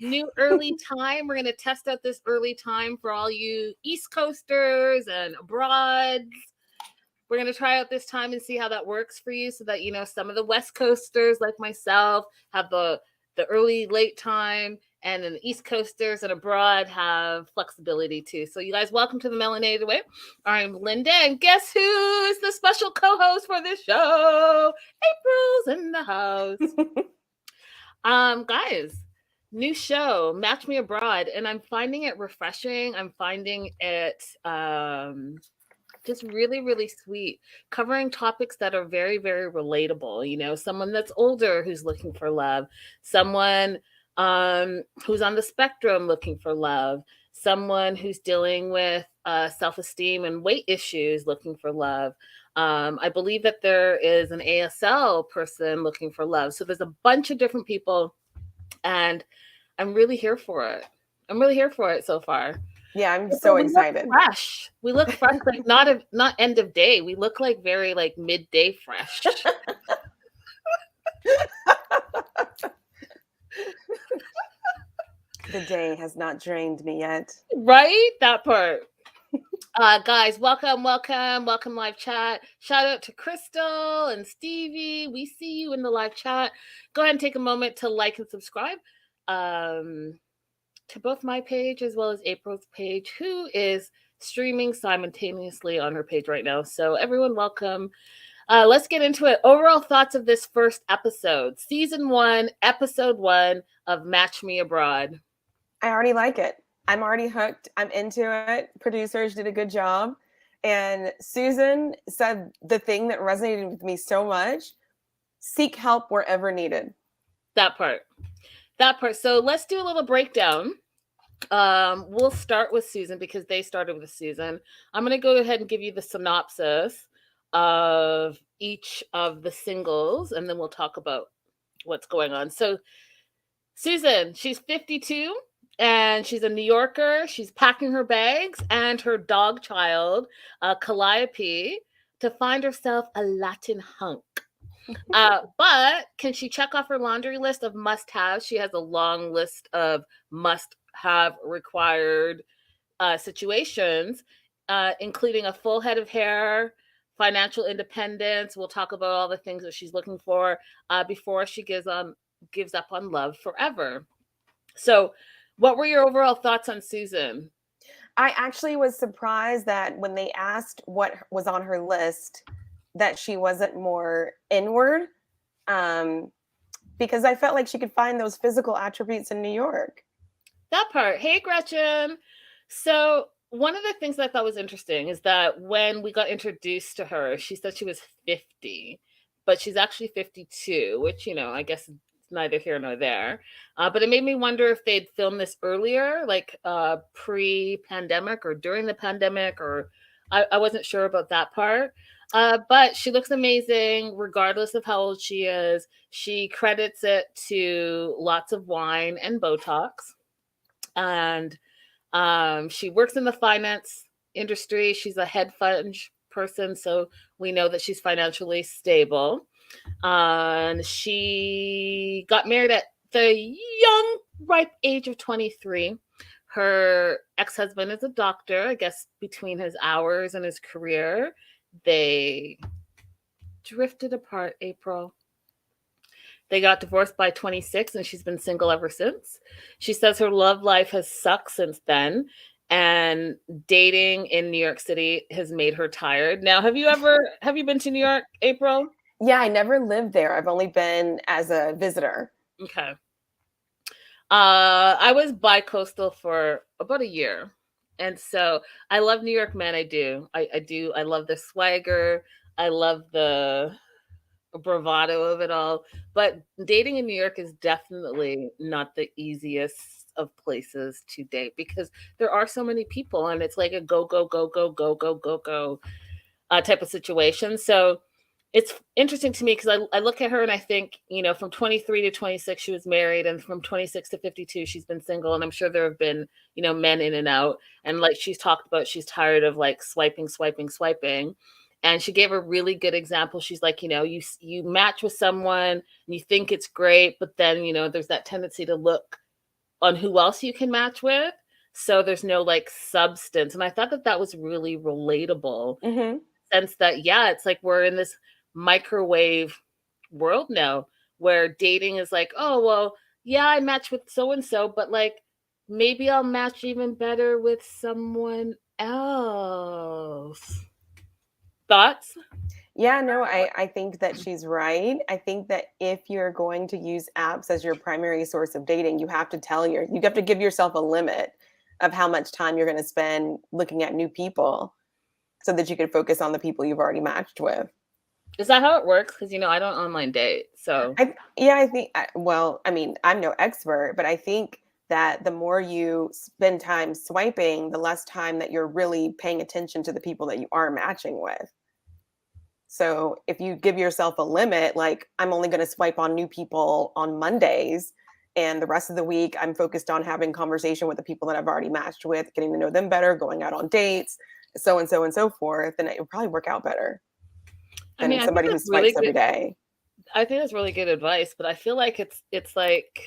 New early time. We're going to test out this early time for all you East Coasters and abroads. We're going to try out this time and see how that works for you so that, some of the West Coasters like myself have the early, late time, and then the East Coasters and abroad have flexibility too. So you guys, welcome to the Melanated Way. I'm Linda, and guess who's the special co-host for this show? April's in the house. Guys, new show, Match Me Abroad, and I'm finding it refreshing. I'm finding it just really, really sweet, covering topics that are very, very relatable. Someone that's older who's looking for love, someone who's on the spectrum looking for love, someone who's dealing with self-esteem and weight issues looking for love. I believe that there is an ASL person looking for love. So there's a bunch of different people, and I'm really here for it. I'm really here for it so far. Yeah, I'm so excited. Fresh. We look fresh, like not end of day. We look like very like midday fresh. The day has not drained me yet. Right? That part. Guys, welcome live chat. Shout out to Crystal and Stevie. We see you in the live chat. Go ahead and take a moment to like and subscribe to both my page as well as April's page, who is streaming simultaneously on her page right now. So everyone, welcome. Let's get into it. Overall thoughts of this first episode, season 1, episode 1 of Match Me Abroad. I already like it. I'm already hooked. I'm into it. Producers did a good job. And Susan said the thing that resonated with me so much: seek help wherever needed. That part. So let's do a little breakdown. We'll start with Susan because they started with Susan. I'm going to go ahead and give you the synopsis of each of the singles, and then we'll talk about what's going on. So Susan, she's 52. And she's a New Yorker. She's packing her bags and her dog child, Calliope, to find herself a Latin hunk. But can she check off her laundry list of must-haves? She has a long list of must-have required situations, including a full head of hair, financial independence. We'll talk about all the things that she's looking for before she gives up on love forever. So, what were your overall thoughts on Susan? I actually was surprised that when they asked what was on her list, that she wasn't more inward, because I felt like she could find those physical attributes in New York. That part. Hey, Gretchen. So one of the things I thought was interesting is that when we got introduced to her, she said she was 50, but she's actually 52, which, I guess neither here nor there. But it made me wonder if they'd filmed this earlier, like pre-pandemic or during the pandemic, or I wasn't sure about that part. But she looks amazing regardless of how old she is. She credits it to lots of wine and Botox. And she works in the finance industry. She's a hedge fund person, so we know that she's financially stable. She got married at the young, ripe age of 23. Her ex-husband is a doctor. I guess between his hours and his career, they drifted apart, April. They got divorced by 26, and she's been single ever since. She says her love life has sucked since then, and dating in New York City has made her tired. Now, have you been to New York, April? Yeah, I never lived there. I've only been as a visitor. Okay. I was bi-coastal for about a year. And so I love New York men. I do. I do. I love the swagger. I love the bravado of it all. But dating in New York is definitely not the easiest of places to date because there are so many people and it's like a go type of situation. So it's interesting to me because I look at her and I think, from 23 to 26, she was married, and from 26 to 52, she's been single. And I'm sure there have been, men in and out. And like she's talked about, she's tired of like swiping. And she gave a really good example. She's like, you match with someone and you think it's great, but then, there's that tendency to look on who else you can match with. So there's no like substance. And I thought that that was really relatable. Mm-hmm. Sense that, yeah, it's like we're in this microwave world now where dating is like, oh, well, yeah, I match with so and so, but like maybe I'll match even better with someone else. Thoughts? Yeah, no, I think that she's right. I think that if you're going to use apps as your primary source of dating, you have to give yourself a limit of how much time you're going to spend looking at new people so that you can focus on the people you've already matched with. Is that how it works? Because, I don't online date. So, I think, well, I mean, I'm no expert, but I think that the more you spend time swiping, the less time that you're really paying attention to the people that you are matching with. So if you give yourself a limit, like I'm only going to swipe on new people on Mondays, and the rest of the week I'm focused on having conversation with the people that I've already matched with, getting to know them better, going out on dates, so and so forth, then it will probably work out better I mean, than I think somebody who that's really swipes every good. day. I think that's really good advice, but I feel like it's like,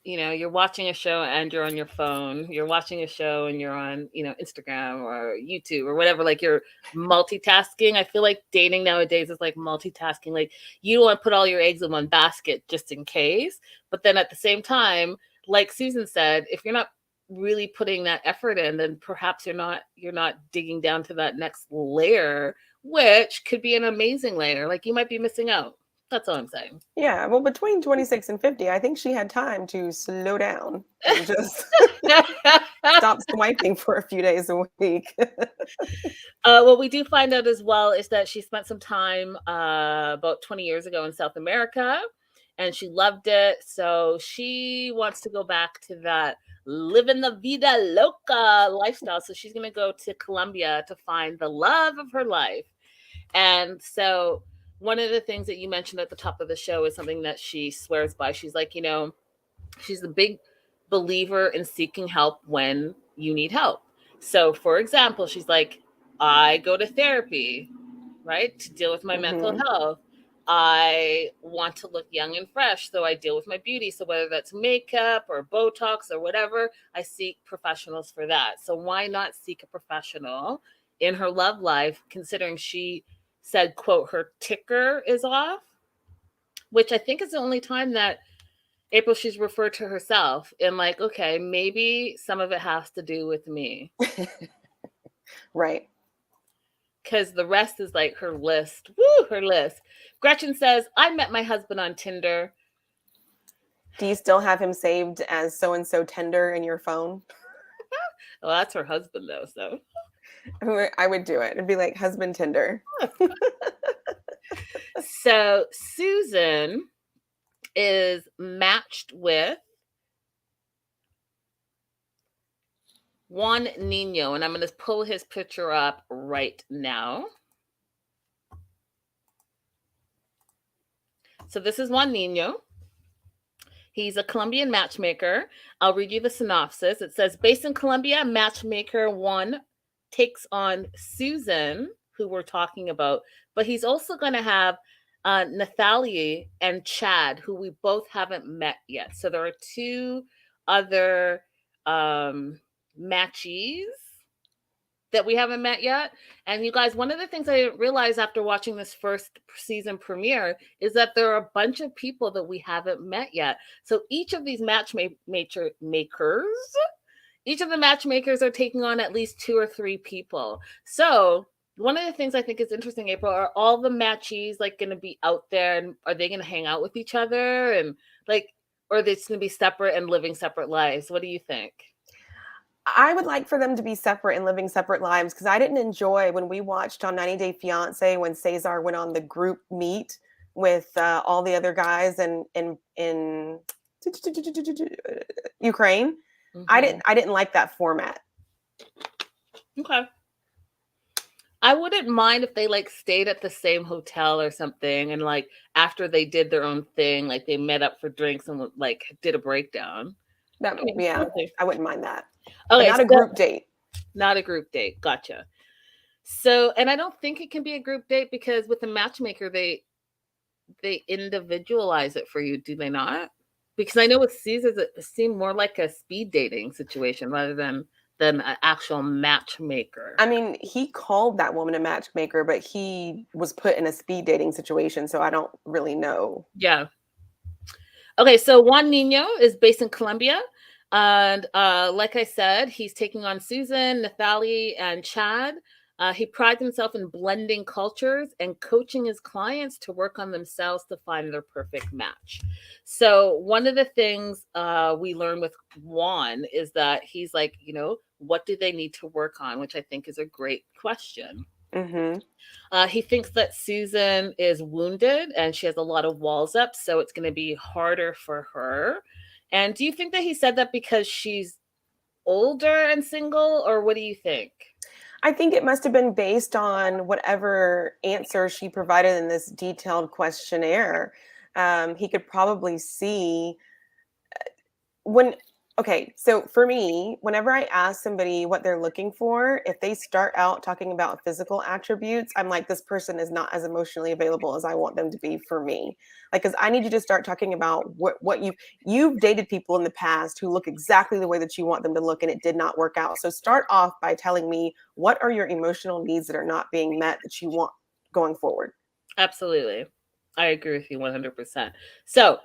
you're watching a show and you're on your phone. You're watching a show and you're on, Instagram or YouTube or whatever. Like you're multitasking. I feel like dating nowadays is like multitasking. Like you don't want to put all your eggs in one basket just in case. But then at the same time, like Susan said, if you're not really putting that effort in, then perhaps you're not digging down to that next layer, which could be an amazing layer. Like you might be missing out. That's all I'm saying. Yeah, well, between 26 and 50, I think she had time to slow down and just stop swiping for a few days a week. What we do find out as well is that she spent some time about 20 years ago in South America and she loved it. So she wants to go back to that living the vida loca lifestyle. So she's going to go to Colombia to find the love of her life. And so one of the things that you mentioned at the top of the show is something that she swears by. She's like, she's a big believer in seeking help when you need help. So, for example, she's like, I go to therapy, right, to deal with my mental Hmm. health. I want to look young and fresh, so I deal with my beauty. So, whether that's makeup or Botox or whatever, I seek professionals for that. So, why not seek a professional in her love life, considering she said, quote, her ticker is off, which I think is the only time that April, she's referred to herself and like, okay, maybe some of it has to do with me. Right. Because the rest is like her list. Woo, her list. Gretchen says, I met my husband on Tinder. Do you still have him saved as so and so tender in your phone? Well, that's her husband though, so. I would do it. It'd be like husband Tinder. So Susan is matched with Juan Nino, and I'm going to pull his picture up right now. So this is Juan Nino. He's a Colombian matchmaker. I'll read you the synopsis. It says, based in Colombia, matchmaker one takes on Susan, who we're talking about, but he's also going to have Nathalie and Chad, who we both haven't met yet. So there are two other matchees that we haven't met yet. And you guys, one of the things I didn't realize after watching this first season premiere is that there are a bunch of people that we haven't met yet. So each of these matchmakers, each of the matchmakers are taking on at least 2 or 3 people. So one of the things I think is interesting, April, are all the matchees like going to be out there, and are they going to hang out with each other, and like, or are they just going to be separate and living separate lives? What do you think? I would like for them to be separate and living separate lives because I didn't enjoy when we watched on 90 Day Fiance when Cesar went on the group meet with all the other guys in Ukraine. Mm-hmm. I didn't like that format. Okay. I wouldn't mind if they like stayed at the same hotel or something, and like after they did their own thing, like they met up for drinks and like did a breakdown. That I mean, yeah, okay. I wouldn't mind that. But Okay, not a so group date. not a group date. Gotcha. So, and I don't think it can be a group date because with the matchmaker, they individualize it for you, do they not? Because I know with Caesars, it seemed more like a speed dating situation rather than an actual matchmaker. I mean, he called that woman a matchmaker, but he was put in a speed dating situation, so I don't really know. Yeah. Okay, so Juan Nino is based in Colombia. And like I said, he's taking on Susan, Nathalie, and Chad. He prides himself in blending cultures and coaching his clients to work on themselves to find their perfect match. So, one of the things we learn with Juan is that he's like, what do they need to work on? Which I think is a great question. Mm-hmm. He thinks that Susan is wounded and she has a lot of walls up, so it's going to be harder for her. And do you think that he said that because she's older and single, or what do you think? I think it must have been based on whatever answer she provided in this detailed questionnaire. He could probably see when, okay, so for me, whenever I ask somebody what they're looking for, if they start out talking about physical attributes, I'm like, this person is not as emotionally available as I want them to be for me. Like, because I need you to start talking about what you've dated people in the past who look exactly the way that you want them to look, and it did not work out. So start off by telling me, what are your emotional needs that are not being met that you want going forward? Absolutely. I agree with you 100%. So,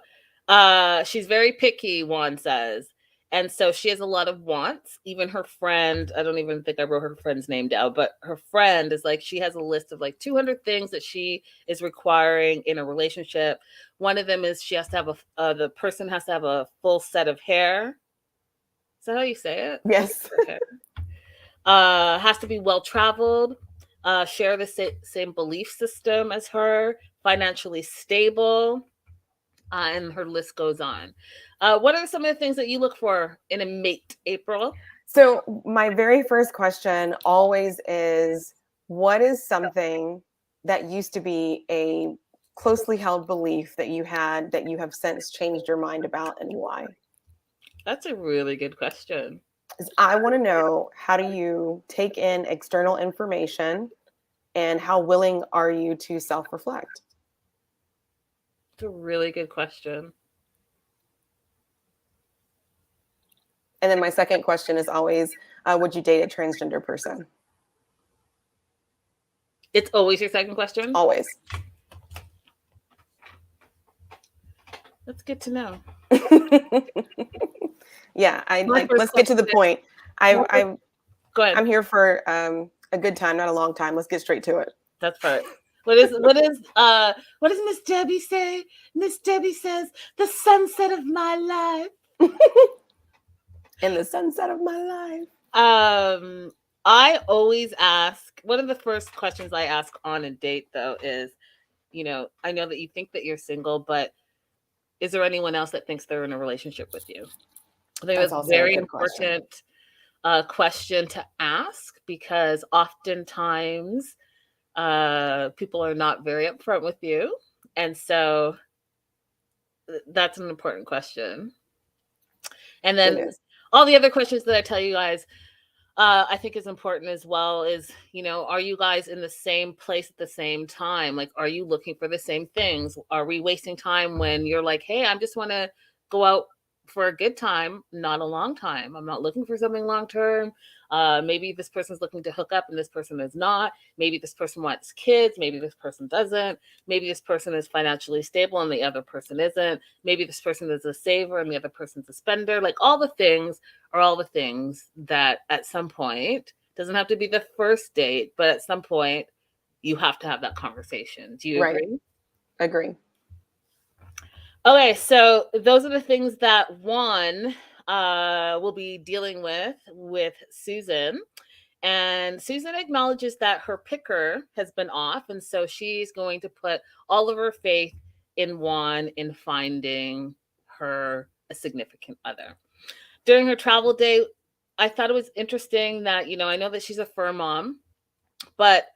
she's very picky, Juan says. And so she has a lot of wants. Even her friend, I don't even think I wrote her friend's name down, but her friend is like, she has a list of like 200 things that she is requiring in a relationship. One of them is she has to have the person has to have a full set of hair. Is that how you say it? Yes. Has to be well traveled, share the same belief system as her, financially stable, and her list goes on. What are some of the things that you look for in a mate, April? So my very first question always is, what is something that used to be a closely held belief that you had that you have since changed your mind about, and why? That's a really good question. 'Cause I want to know, how do you take in external information, and how willing are you to self-reflect? It's a really good question. And then my second question is always, would you date a transgender person? It's always your second question? Always. That's good to know. Yeah, let's get to the point. Go ahead. I'm here for a good time, not a long time. Let's get straight to it. That's right. What does Miss Debbie say? Miss Debbie says, the sunset of my life. In the sunset of my life. I always ask, one of the first questions I ask on a date though is, I know that you think that you're single, but is there anyone else that thinks they're in a relationship with you? I think that's also very a good question. important question to ask, because oftentimes people are not very upfront with you. And so that's an important question. And then all the other questions that I tell you guys, I think is important as well is, are you guys in the same place at the same time? Like, are you looking for the same things? Are we wasting time when you're like, hey, I just want to go out for a good time, not a long time. I'm not looking for something long term. Maybe this person's looking to hook up and this person is not. Maybe this person wants kids. Maybe this person doesn't. Maybe this person is financially stable and the other person isn't. Maybe this person is a saver and the other person's a spender. Like, all the things are all the things that at some point, doesn't have to be the first date, but at some point you have to have that conversation. Do you agree? Agree. Okay, so those are the things that Juan will be dealing with Susan. And Susan acknowledges that her picker has been off, and so she's going to put all of her faith in Juan in finding her a significant other. During her travel day, I thought it was interesting that, I know that she's a fur mom, but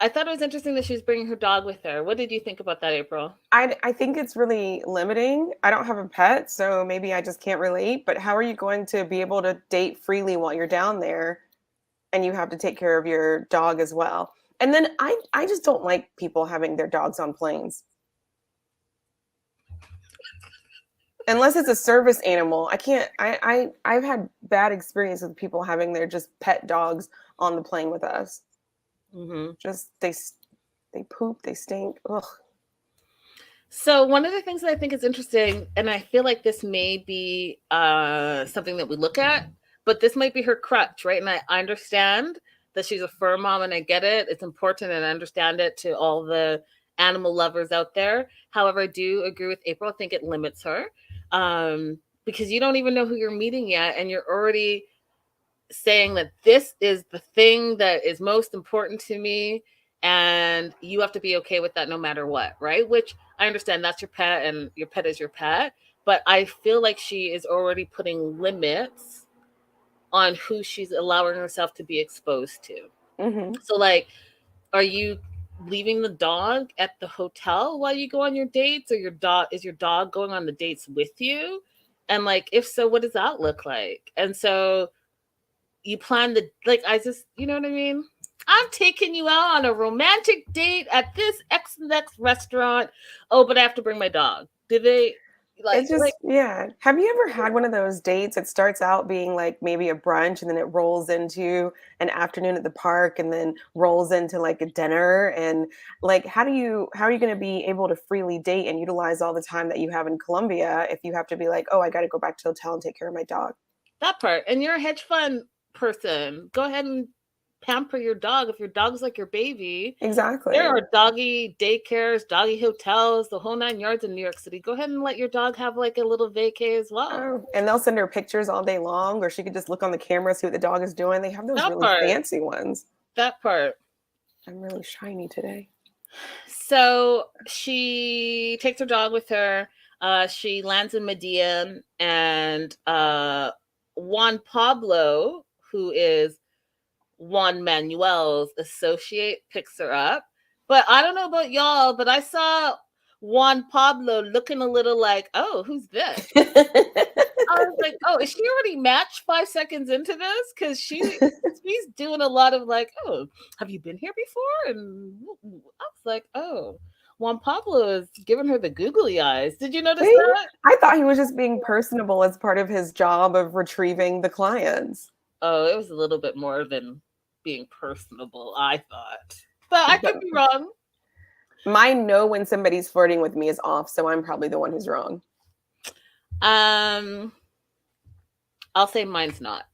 I thought it was interesting that she was bringing her dog with her. What did you think about that, April? I think it's really limiting. I don't have a pet, so maybe I just can't relate. But how are you going to be able to date freely while you're down there and you have to take care of your dog as well? And then I just don't like people having their dogs on planes. Unless it's a service animal. I can't. I've had bad experience with people having their just pet dogs on the plane with us. Mm-hmm. Just they poop, they stink. Ugh. So one of the things that I think is interesting, and I feel like this may be something that we look at, but this might be her crutch, right? And I understand that she's a fur mom, and I get it. It's important, and I understand it to all the animal lovers out there. However, I do agree with April. I think it limits her because you don't even know who you're meeting yet, and you're already saying that this is the thing that is most important to me, and you have to be okay with that no matter what, right? Which I understand, that's your pet and your pet is your pet, but I feel like she is already putting limits on who she's allowing herself to be exposed to. Mm-hmm. So like, are you leaving the dog at the hotel while you go on your dates, or your dog going on the dates with you? And like, if so, what does that look like? And so you plan the, like, I just, you know what I mean? I'm taking you out on a romantic date at this X and X restaurant. Oh, but I have to bring my dog. Did they It's like just, yeah. Have you ever had one of those dates that starts out being like maybe a brunch and then it rolls into an afternoon at the park and then rolls into like a dinner? And like, how are you going to be able to freely date and utilize all the time that you have in Colombia if you have to be like, oh, I got to go back to the hotel and take care of my dog? that part? And you're a hedge fund person. Go ahead and pamper your dog. If your dog's like your baby, there Exactly. are doggy daycares, doggy hotels, the whole 9 yards in New York City. Go ahead and let your dog have like a little vacay as well. Oh, and they'll send her pictures all day long, or she could just look on the camera, see what the dog is doing. They have those That really part. fancy ones. That part. I'm really shiny today. So she takes her dog with her. She lands in Medellin, and Juan Pablo, who is Juan Manuel's associate, picks her up. But I don't know about y'all, but I saw Juan Pablo looking a little like, oh, who's this? I was like, oh, is she already matched 5 seconds into this? Because she's doing a lot of like, oh, have you been here before? And I was like, oh, Juan Pablo is giving her the googly eyes. Did you notice See? that? I thought he was just being personable as part of his job of retrieving the clients. Oh, it was a little bit more than being personable, I thought. But I could But be wrong. my know when somebody's flirting with me is off, so I'm probably the one who's wrong. I'll say mine's not.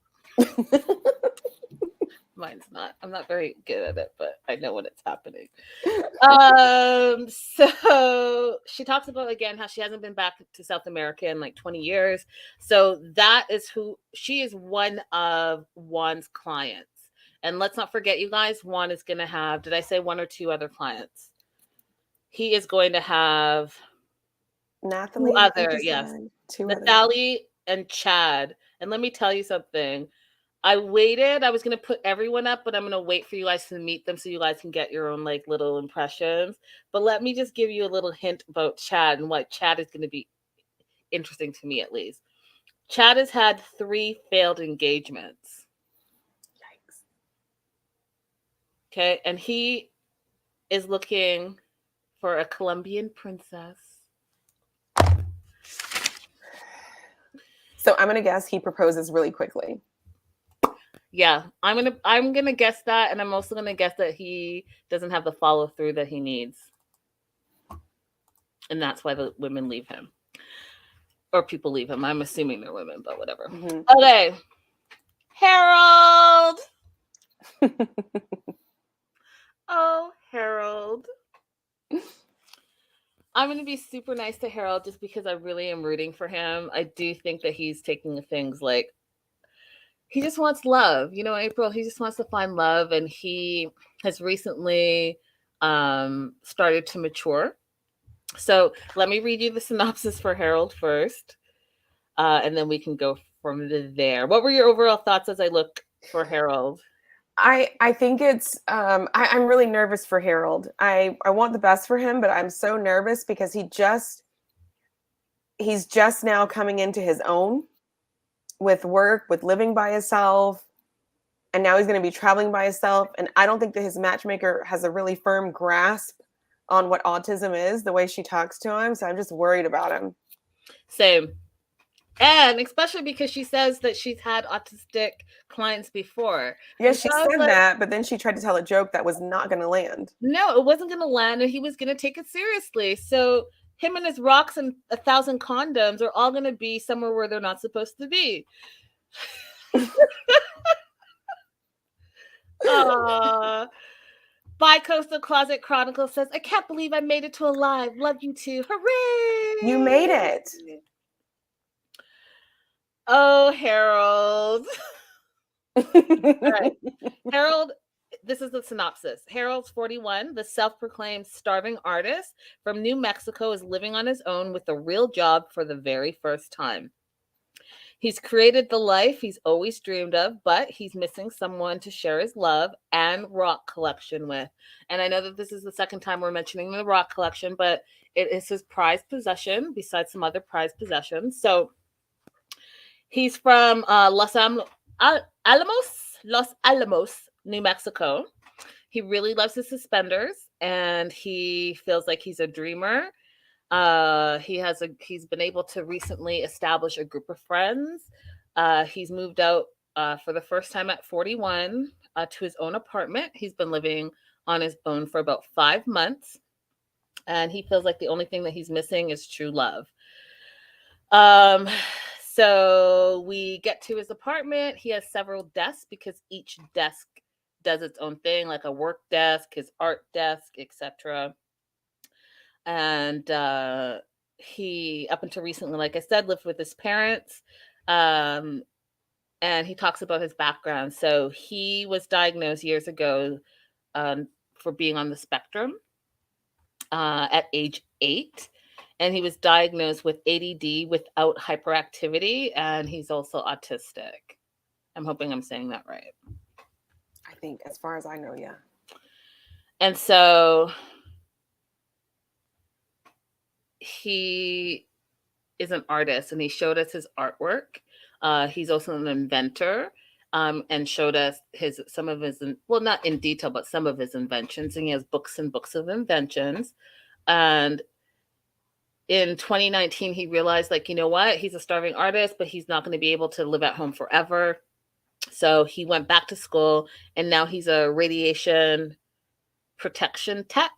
Mine's not. I'm not very good at it, but I know when it's happening. So she talks about again how she hasn't been back to South America in like 20 years. So that is who she is, one of Juan's clients. And let's not forget, you guys, Juan is going to have, did I say one or two other clients? He is going to have two Nathalie, I think other, you yes, said. Two other. Natalie and Chad. And let me tell you something. I waited. I was going to put everyone up, but I'm going to wait for you guys to meet them so you guys can get your own like little impressions. But let me just give you a little hint about Chad and what Chad is going to be interesting to me, at least. Chad has had 3 failed engagements. Yikes. Okay. And he is looking for a Colombian princess. So I'm gonna guess he proposes really quickly. Yeah, I'm gonna guess that, and I'm also gonna guess that he doesn't have the follow through that he needs, and that's why the women leave him, or people leave him. I'm assuming they're women, but whatever. Mm-hmm. Okay, Harold. Oh, Harold. I'm gonna be super nice to Harold just because I really am rooting for him. I do think that he's taking things like, he just wants love, you know, April. He just wants to find love, and he has recently started to mature. So let me read you the synopsis for Harold first, and then we can go from there. What were your overall thoughts as I look for Harold? I think it's I'm really nervous for Harold. I want the best for him, but I'm so nervous because he's just now coming into his own with work, with living by himself, and now he's going to be traveling by himself. And I don't think that his matchmaker has a really firm grasp on what autism is, the way she talks to him. So I'm just worried about him. Same. And especially because she says that she's had autistic clients before. Yeah, And she so I was said like, that, but then she tried to tell a joke that was not going to land. no, it wasn't going to land, and he was going to take it seriously. So him and his rocks and 1,000 condoms are all going to be somewhere where they're not supposed to be. Bi-Coastal Closet Chronicle says, I can't believe I made it to a live. Love you too. Hooray! You made it. Oh, Harold. All right. Harold, this is the synopsis. Harold's 41, the self-proclaimed starving artist from New Mexico, is living on his own with a real job for the very first time. He's created the life he's always dreamed of, but he's missing someone to share his love and rock collection with. And I know that this is the second time we're mentioning the rock collection, but it is his prized possession besides some other prized possessions. So he's from Los Alamos, New Mexico. He really loves his suspenders, and he feels like he's a dreamer. He's been able to recently establish a group of friends. He's moved out for the first time at 41 to his own apartment. He's been living on his own for about 5 months, and he feels like the only thing that he's missing is true love. So we get to his apartment. He has several desks because each desk does its own thing, like a work desk, his art desk, etc. And he, up until recently, like I said, lived with his parents. And he talks about his background. So he was diagnosed years ago for being on the spectrum at age 8. And he was diagnosed with ADD without hyperactivity. And he's also autistic. I'm hoping I'm saying that right. I think, as far as I know, yeah. And so he is an artist, and he showed us his artwork. He's also an inventor, and showed us some of his, well, not in detail, but some of his inventions. And he has books and books of inventions. And in 2019, he realized, like, you know what? He's a starving artist, but he's not going to be able to live at home forever. So he went back to school, and now he's a radiation protection tech.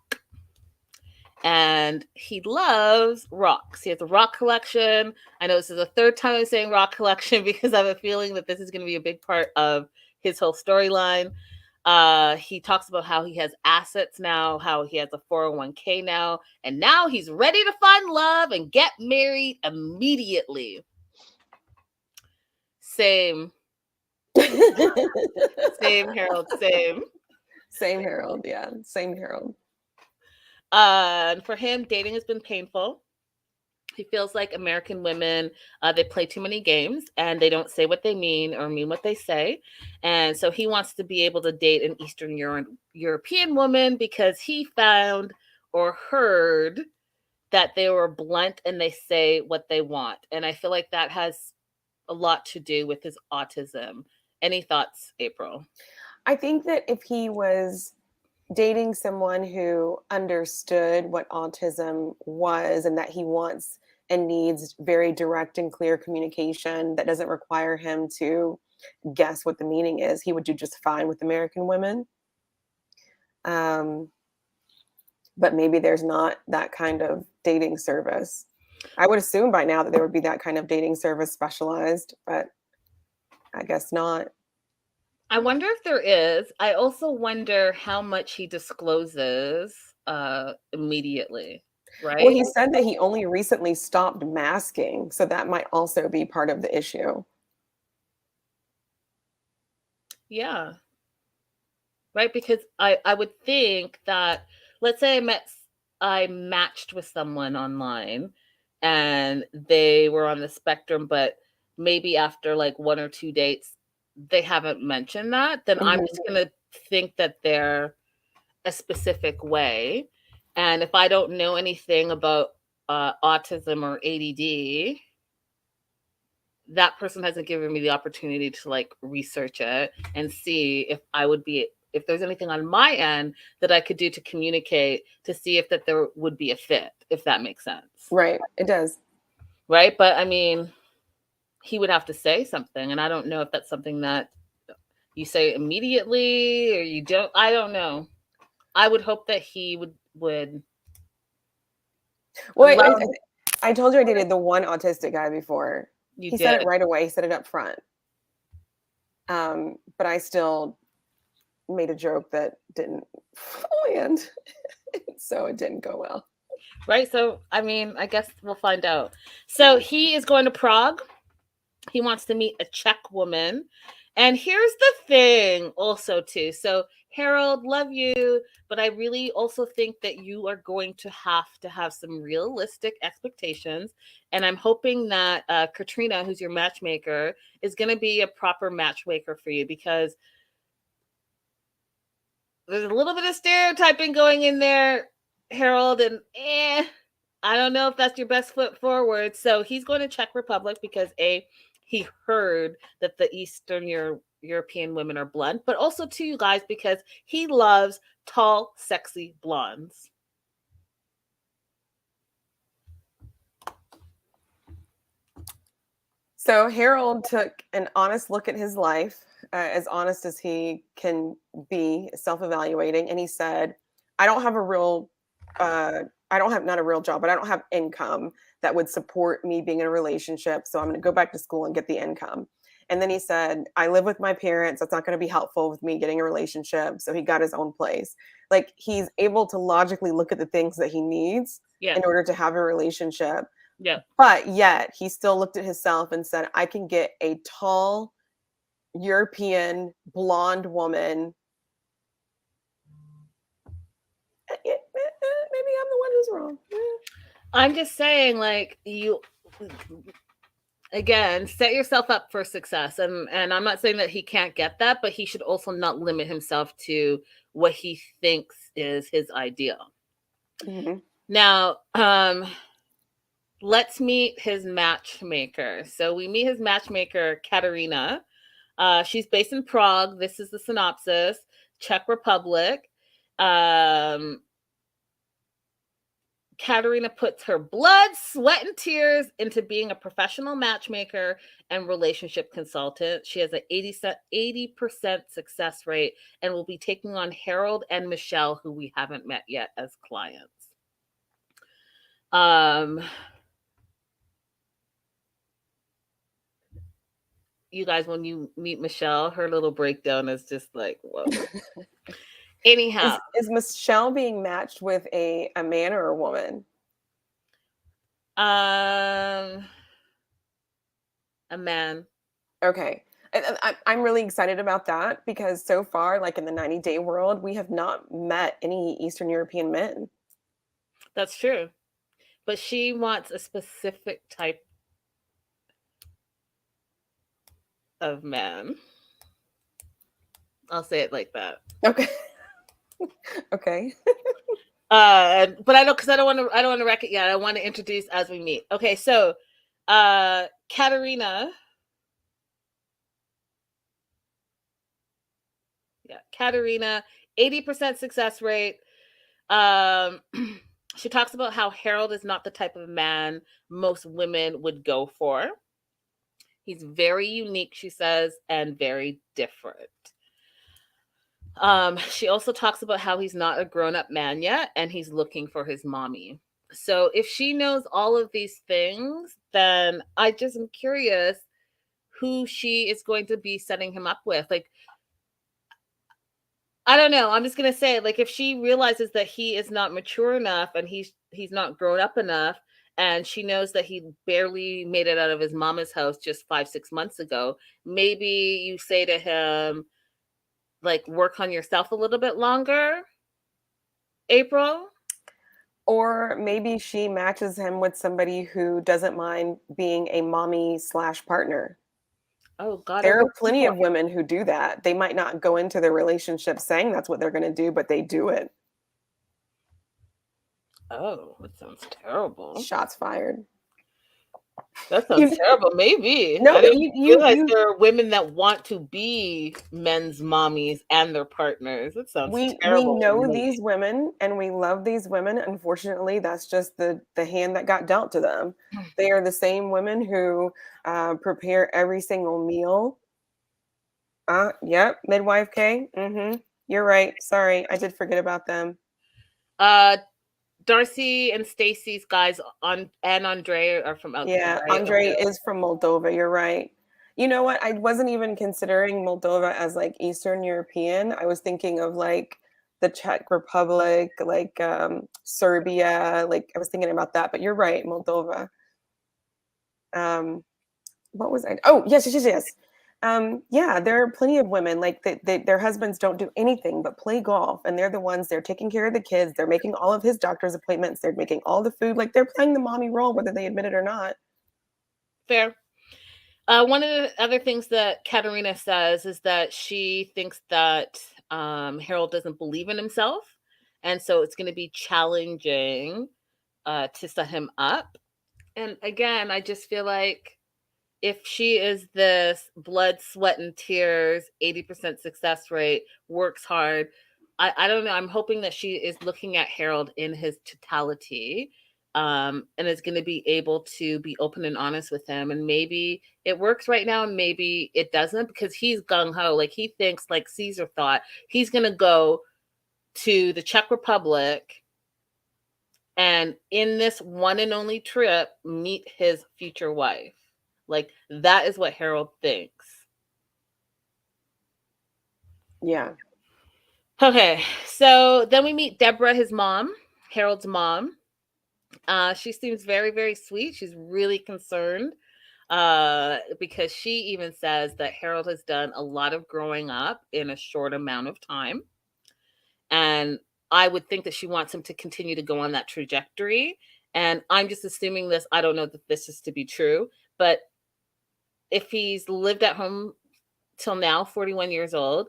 And he loves rocks. He has a rock collection. I know this is the third time I'm saying rock collection because I have a feeling that this is going to be a big part of his whole storyline. He talks about how he has assets now, how he has a 401k now, and now he's ready to find love and get married immediately. Same. Same, Harold, same. Same, Harold, yeah. Same, Harold. And for him, dating has been painful. He feels like American women, they play too many games and they don't say what they mean or mean what they say. And so he wants to be able to date an Eastern European woman because he found or heard that they were blunt and they say what they want. And I feel like that has a lot to do with his autism. Any thoughts, April? I think that if he was dating someone who understood what autism was and that he wants and needs very direct and clear communication that doesn't require him to guess what the meaning is, he would do just fine with American women. But maybe there's not that kind of dating service. I would assume by now that there would be that kind of dating service specialized, but I guess not. I wonder if there is. I also wonder how much he discloses immediately, right? Well, he said that he only recently stopped masking, so that might also be part of the issue. Yeah. Right, because I would think that, let's say I matched with someone online and they were on the spectrum, but maybe after like 1 or 2 dates they haven't mentioned that, then I'm just going to think that they're a specific way. And if I don't know anything about autism or ADD, that person hasn't given me the opportunity to like research it and see if there's anything on my end that I could do to communicate to see if that there would be a fit, if that makes sense. Right. It does. right? But I mean, he would have to say something, and I don't know if that's something that you say immediately or you don't. I don't know. I would hope that he would Well, allow. I told you I dated the one autistic guy before. You He said did. it right away. He said it up front. But I still made a joke that didn't land. So it didn't go well. Right? So, I mean, I guess we'll find out. So he is going to Prague. He wants to meet a Czech woman. And here's the thing also too. So Harold, love you, but I really also think that you are going to have some realistic expectations. And I'm hoping that Katrina, who's your matchmaker, is going to be a proper matchmaker for you, because there's a little bit of stereotyping going in there, Harold, and I don't know if that's your best foot forward. So he's going to Czech Republic because he heard that the Eastern European women are blunt, but also to you guys because he loves tall, sexy blondes. So Harold took an honest look at his life, as honest as he can be, self-evaluating, and he said, "I don't have a real, I don't have not a real job, but I don't have income that would support me being in a relationship. So I'm going to go back to school and get the income." And then he said, "I live with my parents. That's not going to be helpful with me getting a relationship." So he got his own place. Like, he's able to logically look at the things that he needs Yeah, in order to have a relationship. yeah. But yet he still looked at himself and said, "I can get a tall European blonde woman. Maybe I'm the one who's wrong." I'm just saying, like, you again set yourself up for success, and I'm not saying that he can't get that, but he should also not limit himself to what he thinks is his ideal. Mm-hmm. Now, let's meet his matchmaker. So we meet his matchmaker, Katerina. She's based in Prague. This is the synopsis. Czech Republic. Katerina puts her blood, sweat, and tears into being a professional matchmaker and relationship consultant. She has an 80% success rate and will be taking on Harold and Michelle, who we haven't met yet, as clients. You guys, when you meet Michelle, her little breakdown is just like, whoa. Anyhow, is Michelle being matched with a man or a woman? a man. Okay. And I'm really excited about that because so far, like in the 90-day world, we have not met any Eastern European men. That's true. But she wants a specific type of man. I'll say it like that. Okay. Okay. But I don't, because I don't want to wreck it yet. I want to introduce as we meet. Okay, so Katerina. Yeah, Katerina, 80% success rate. She talks about how Harold is not the type of man most women would go for. He's very unique, she says, and very different. She also talks about how he's not a grown-up man yet, and he's looking for his mommy. So if she knows all of these things, then I just am curious who she is going to be setting him up with. Like, I don't know. I'm just gonna say, like, if she realizes that he is not mature enough and he's not grown up enough, and she knows that he barely made it out of his mama's house just 5-6 months ago, maybe you say to him, like, work on yourself a little bit longer, April. Or maybe she matches him with somebody who doesn't mind being a mommy / partner. Oh God, there are plenty of women who do that. They might not go into their relationship saying that's what they're going to do, but they do it. Oh, that sounds terrible. Shots fired. That sounds You, terrible. Maybe. no, I but didn't realize there are women that want to be men's mommies and their partners. That sounds we terrible for know me. these women and we love these women. Unfortunately, that's just the hand that got dealt to them. They are the same women who prepare every single meal. Yep, midwife K. You're right. Sorry, I did forget about them. Uh, Darcy and Stacy's guys on and Andre are from out there, Yeah, right? Up Andre there. is from Moldova. You're right. You know what? I wasn't even considering Moldova as like Eastern European. I was thinking of like the Czech Republic, like Serbia. Like I was thinking about that. But you're right, Moldova. Um, what was I? Oh, yes, yes, yes, yes. Yeah, there are plenty of women like their husbands don't do anything but play golf, and they're the ones they're taking care of the kids. They're making all of his doctor's appointments. They're making all the food. Like they're playing the mommy role, whether they admit it or not. Fair. One of the other things that Katerina says is that she thinks that Harold doesn't believe in himself, and so it's going to be challenging to set him up. And again, I just feel like if she is this blood, sweat, and tears, 80% success rate, works hard, I don't know. I'm hoping that she is looking at Harold in his totality, and is going to be able to be open and honest with him. And maybe it works right now, and maybe it doesn't, because he's gung ho. Like he thinks, like Caesar thought, he's going to go to the Czech Republic and in this one and only trip meet his future wife. Like that is what Harold thinks. Yeah. Okay, so then we meet Deborah, his mom, Harold's mom. She seems very, very sweet. She's really concerned because she even says that Harold has done a lot of growing up in a short amount of time. And I would think that she wants him to continue to go on that trajectory. And I'm just assuming this. I don't know that this is to be true, but if he's lived at home till now, 41 years old,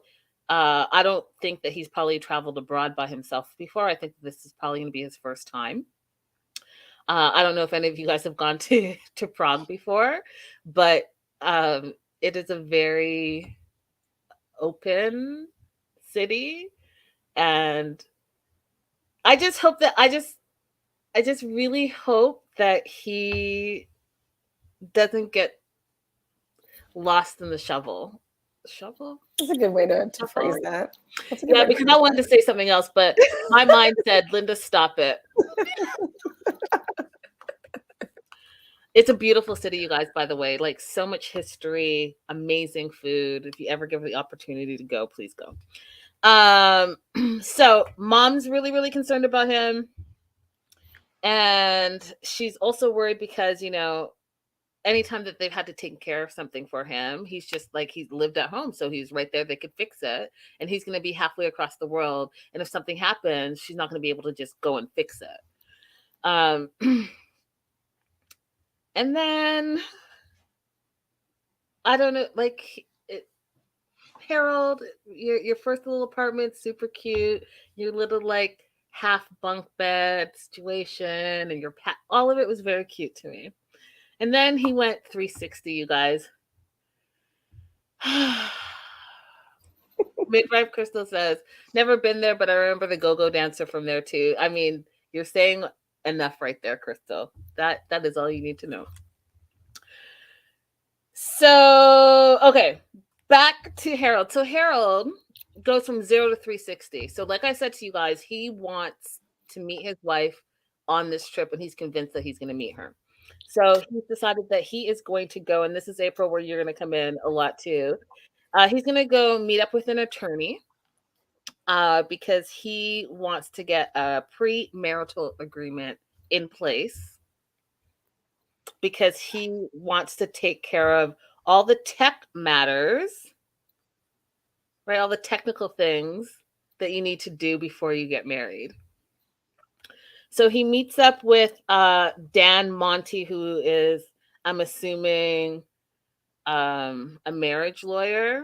I don't think that he's probably traveled abroad by himself before. I think this is probably going to be his first time. I don't know if any of you guys have gone to Prague before, but it is a very open city, and I just hope that I just really hope that he doesn't get lost in the shovel. Shovel? That's a good way to phrase that. That's a good Yeah, way to because phrase I wanted that. to say something else, but my mind said, Linda, stop it. It's a beautiful city, you guys, by the way. Like so much history, amazing food. If you ever give the opportunity to go, please go. So mom's really, really concerned about him. And she's also worried because, anytime that they've had to take care of something for him, he's just like he's lived at home, so he's right there. They could fix it, and he's going to be halfway across the world. And if something happens, she's not going to be able to just go and fix it. And then I don't know, like Harold, your first little apartment, super cute. Your little like half bunk bed situation, and your all of it was very cute to me. And then he went 360, you guys. Midwife Crystal says, never been there, but I remember the go-go dancer from there too. I mean, you're saying enough right there, Crystal. That is all you need to know. So, okay, back to Harold. So Harold goes from 0 to 360. So, like I said to you guys, he wants to meet his wife on this trip, and he's convinced that he's going to meet her. So he's decided that he is going to go, and this is April where you're going to come in a lot too. He's going to go meet up with an attorney because he wants to get a premarital agreement in place because he wants to take care of all the tech matters, right? All the technical things that you need to do before you get married. So he meets up with Dan Monty, who is, I'm assuming, a marriage lawyer,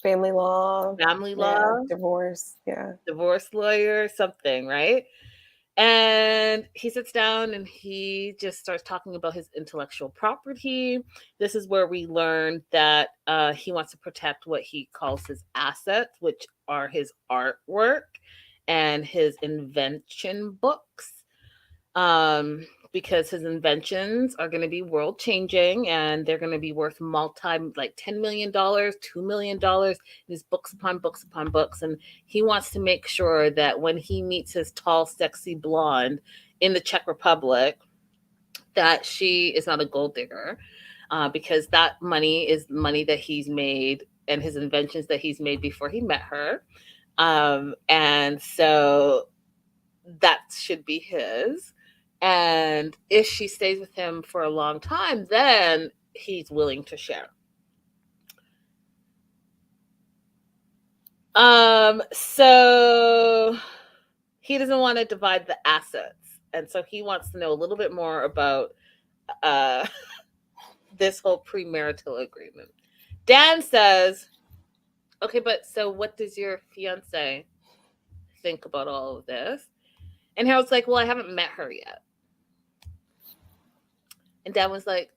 Family law, family yeah, law, divorce, yeah. divorce lawyer, something, right? And he sits down and he just starts talking about his intellectual property. This is where we learn that he wants to protect what he calls his assets, which are his artwork and his invention books. Because his inventions are going to be world changing and they're going to be worth like $10 million, $2 million. His books upon books upon books, and he wants to make sure that when he meets his tall, sexy blonde in the Czech Republic, that she is not a gold digger, because that money is money that he's made and his inventions that he's made before he met her, and so that should be his. And if she stays with him for a long time, then he's willing to share. So he doesn't want to divide the assets. And so he wants to know a little bit more about uh, this whole premarital agreement. Dan says, okay, but so what does your fiance think about all of this? And Harold's like, well, I haven't met her yet. And Dan was like,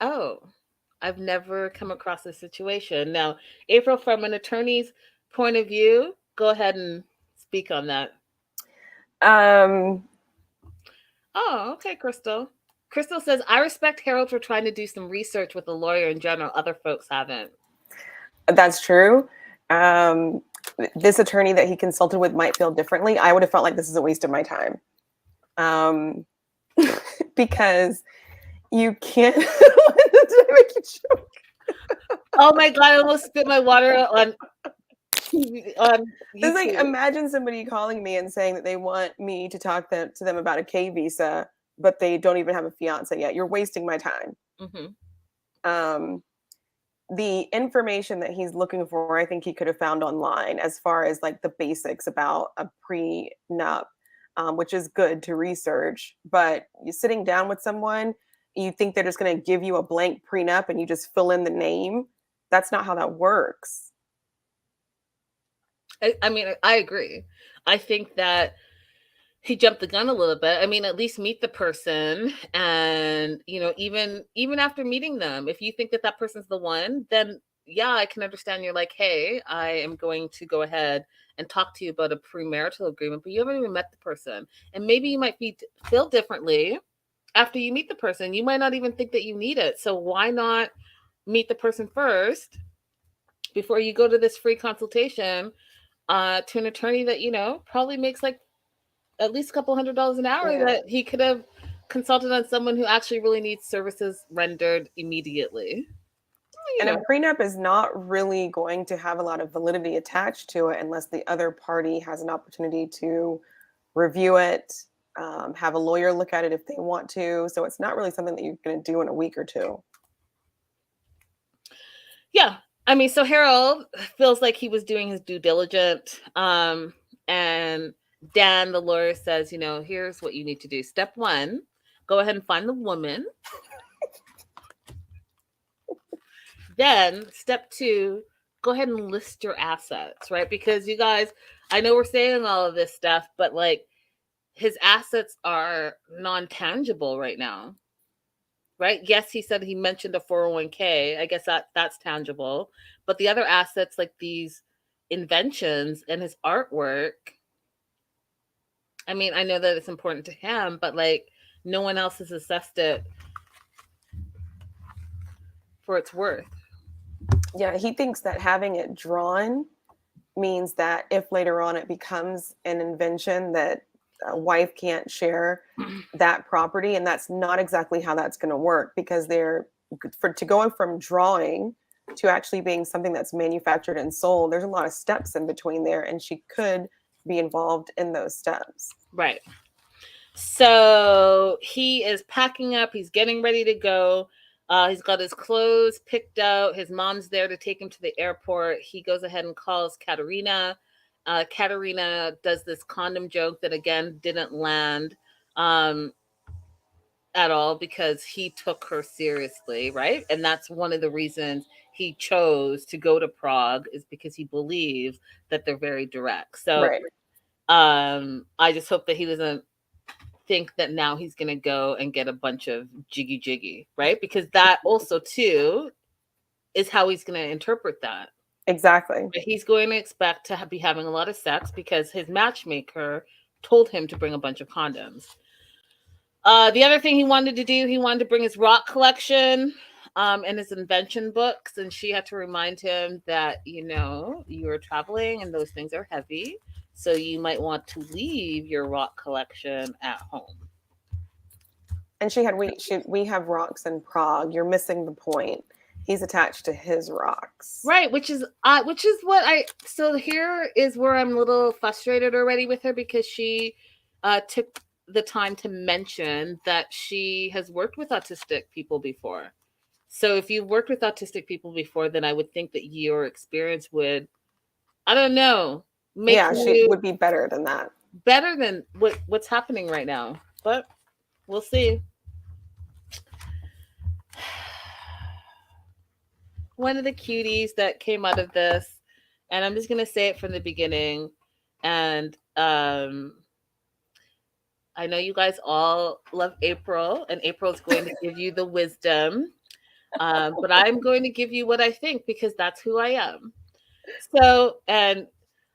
oh, I've never come across this situation. Now, April, from an attorney's point of view, go ahead and speak on that. Oh, okay, Crystal. Crystal says, I respect Harold for trying to do some research with a lawyer in general. Other folks haven't. That's true. This attorney that he consulted with might feel differently. I would have felt like this is a waste of my time. Because you can't make you choke. Oh my God, I almost spit my water on It's like, imagine somebody calling me and saying that they want me to talk to them about a K visa, but they don't even have a fiance yet. You're wasting my time. Mm-hmm. The information that he's looking for, I think he could have found online, as far as like the basics about a prenup, which is good to research. But you're sitting down with someone, you think they're just going to give you a blank prenup and you just fill in the name. That's not how that works. I mean, I agree. I think that he jumped the gun a little bit. I mean, at least meet the person, and even after meeting them, if you think that that person's the one, then yeah, I can understand. You're like, hey, I am going to go ahead and talk to you about a premarital agreement, but you haven't even met the person, and maybe you might feel differently after you meet the person. You might not even think that you need it. So why not meet the person first before you go to this free consultation to an attorney that probably makes like at least a couple $100 an hour, that he could have consulted on someone who actually really needs services rendered immediately. And a prenup is not really going to have a lot of validity attached to it unless the other party has an opportunity to review it, have a lawyer look at it if they want to. So it's not really something that you're going to do in a week or two. Yeah. I mean, so Harold feels like he was doing his due diligence. And Dan, the lawyer, says, here's what you need to do. Step 1, go ahead and find the woman. Then step 2, go ahead and list your assets, right? Because you guys, I know we're saying all of this stuff, but like his assets are non-tangible right now, right? Yes, he said he mentioned a 401k. I guess that's tangible. But the other assets, like these inventions and his artwork, I mean, I know that it's important to him, but like no one else has assessed it for its worth. Yeah, he thinks that having it drawn means that if later on it becomes an invention, that a wife can't share that property. And that's not exactly how that's going to work, because to go from drawing to actually being something that's manufactured and sold, there's a lot of steps in between there, and she could be involved in those steps. Right. So he is packing up. He's getting ready to go. He's got his clothes picked out. His mom's there to take him to the airport. He goes ahead and calls Katerina. Katerina does this condom joke that, again, didn't land at all, because he took her seriously, right? And that's one of the reasons he chose to go to Prague is because he believes that they're very direct. So Right. I just hope that he doesn't think that now he's going to go and get a bunch of jiggy, right? Because that also too is how he's going to interpret that. Exactly. He's going to expect to be having a lot of sex because his matchmaker told him to bring a bunch of condoms. The other thing he wanted to do, he wanted to bring his rock collection and his invention books. And she had to remind him that, you are traveling and those things are heavy. So you might want to leave your rock collection at home. And we have rocks in Prague. You're missing the point. He's attached to his rocks. Right, which is what so here is where I'm a little frustrated already with her, because she took the time to mention that she has worked with autistic people before. So if you've worked with autistic people before, then I would think that your experience would, I don't know, make she would be better than that. Better than what's happening right now. But we'll see. One of the cuties that came out of this, and I'm just going to say it from the beginning, and I know you guys all love April, and April is going to give you the wisdom, but I'm going to give you what I think, because that's who I am. So, and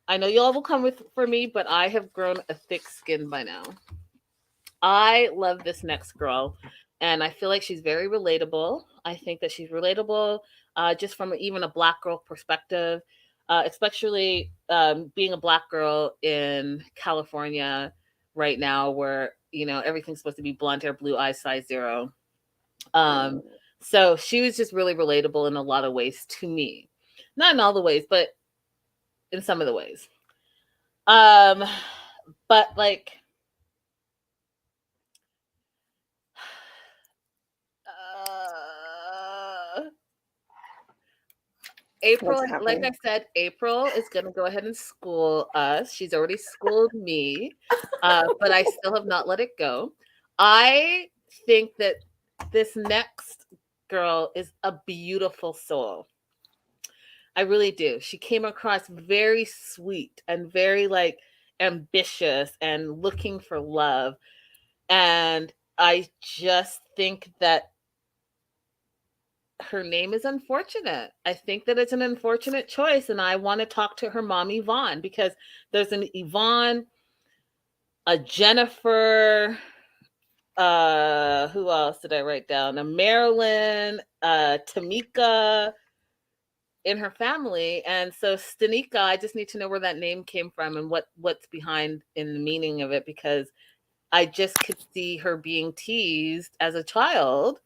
I know you all will come for me, but I have grown a thick skin by now. I love this next girl, and I feel like she's very relatable. I think that she's relatable just from even a Black girl perspective, especially being a Black girl in California right now, where everything's supposed to be blonde hair, blue eyes, size 0. So she was just really relatable in a lot of ways to me. Not in all the ways, but in some of the ways. But like, April, like I said, April is going to go ahead and school us. She's already schooled me, but I still have not let it go. I think that this next girl is a beautiful soul. I really do. She came across very sweet and very like ambitious and looking for love. And I just think that her name is unfortunate. I think that it's an unfortunate choice, and I want to talk to her mom, Yvonne, because there's an Yvonne, a Jennifer, who else did I write down? A Marilyn, Tamika in her family. And so Stanika, I just need to know where that name came from and what's behind in the meaning of it, because I just could see her being teased as a child.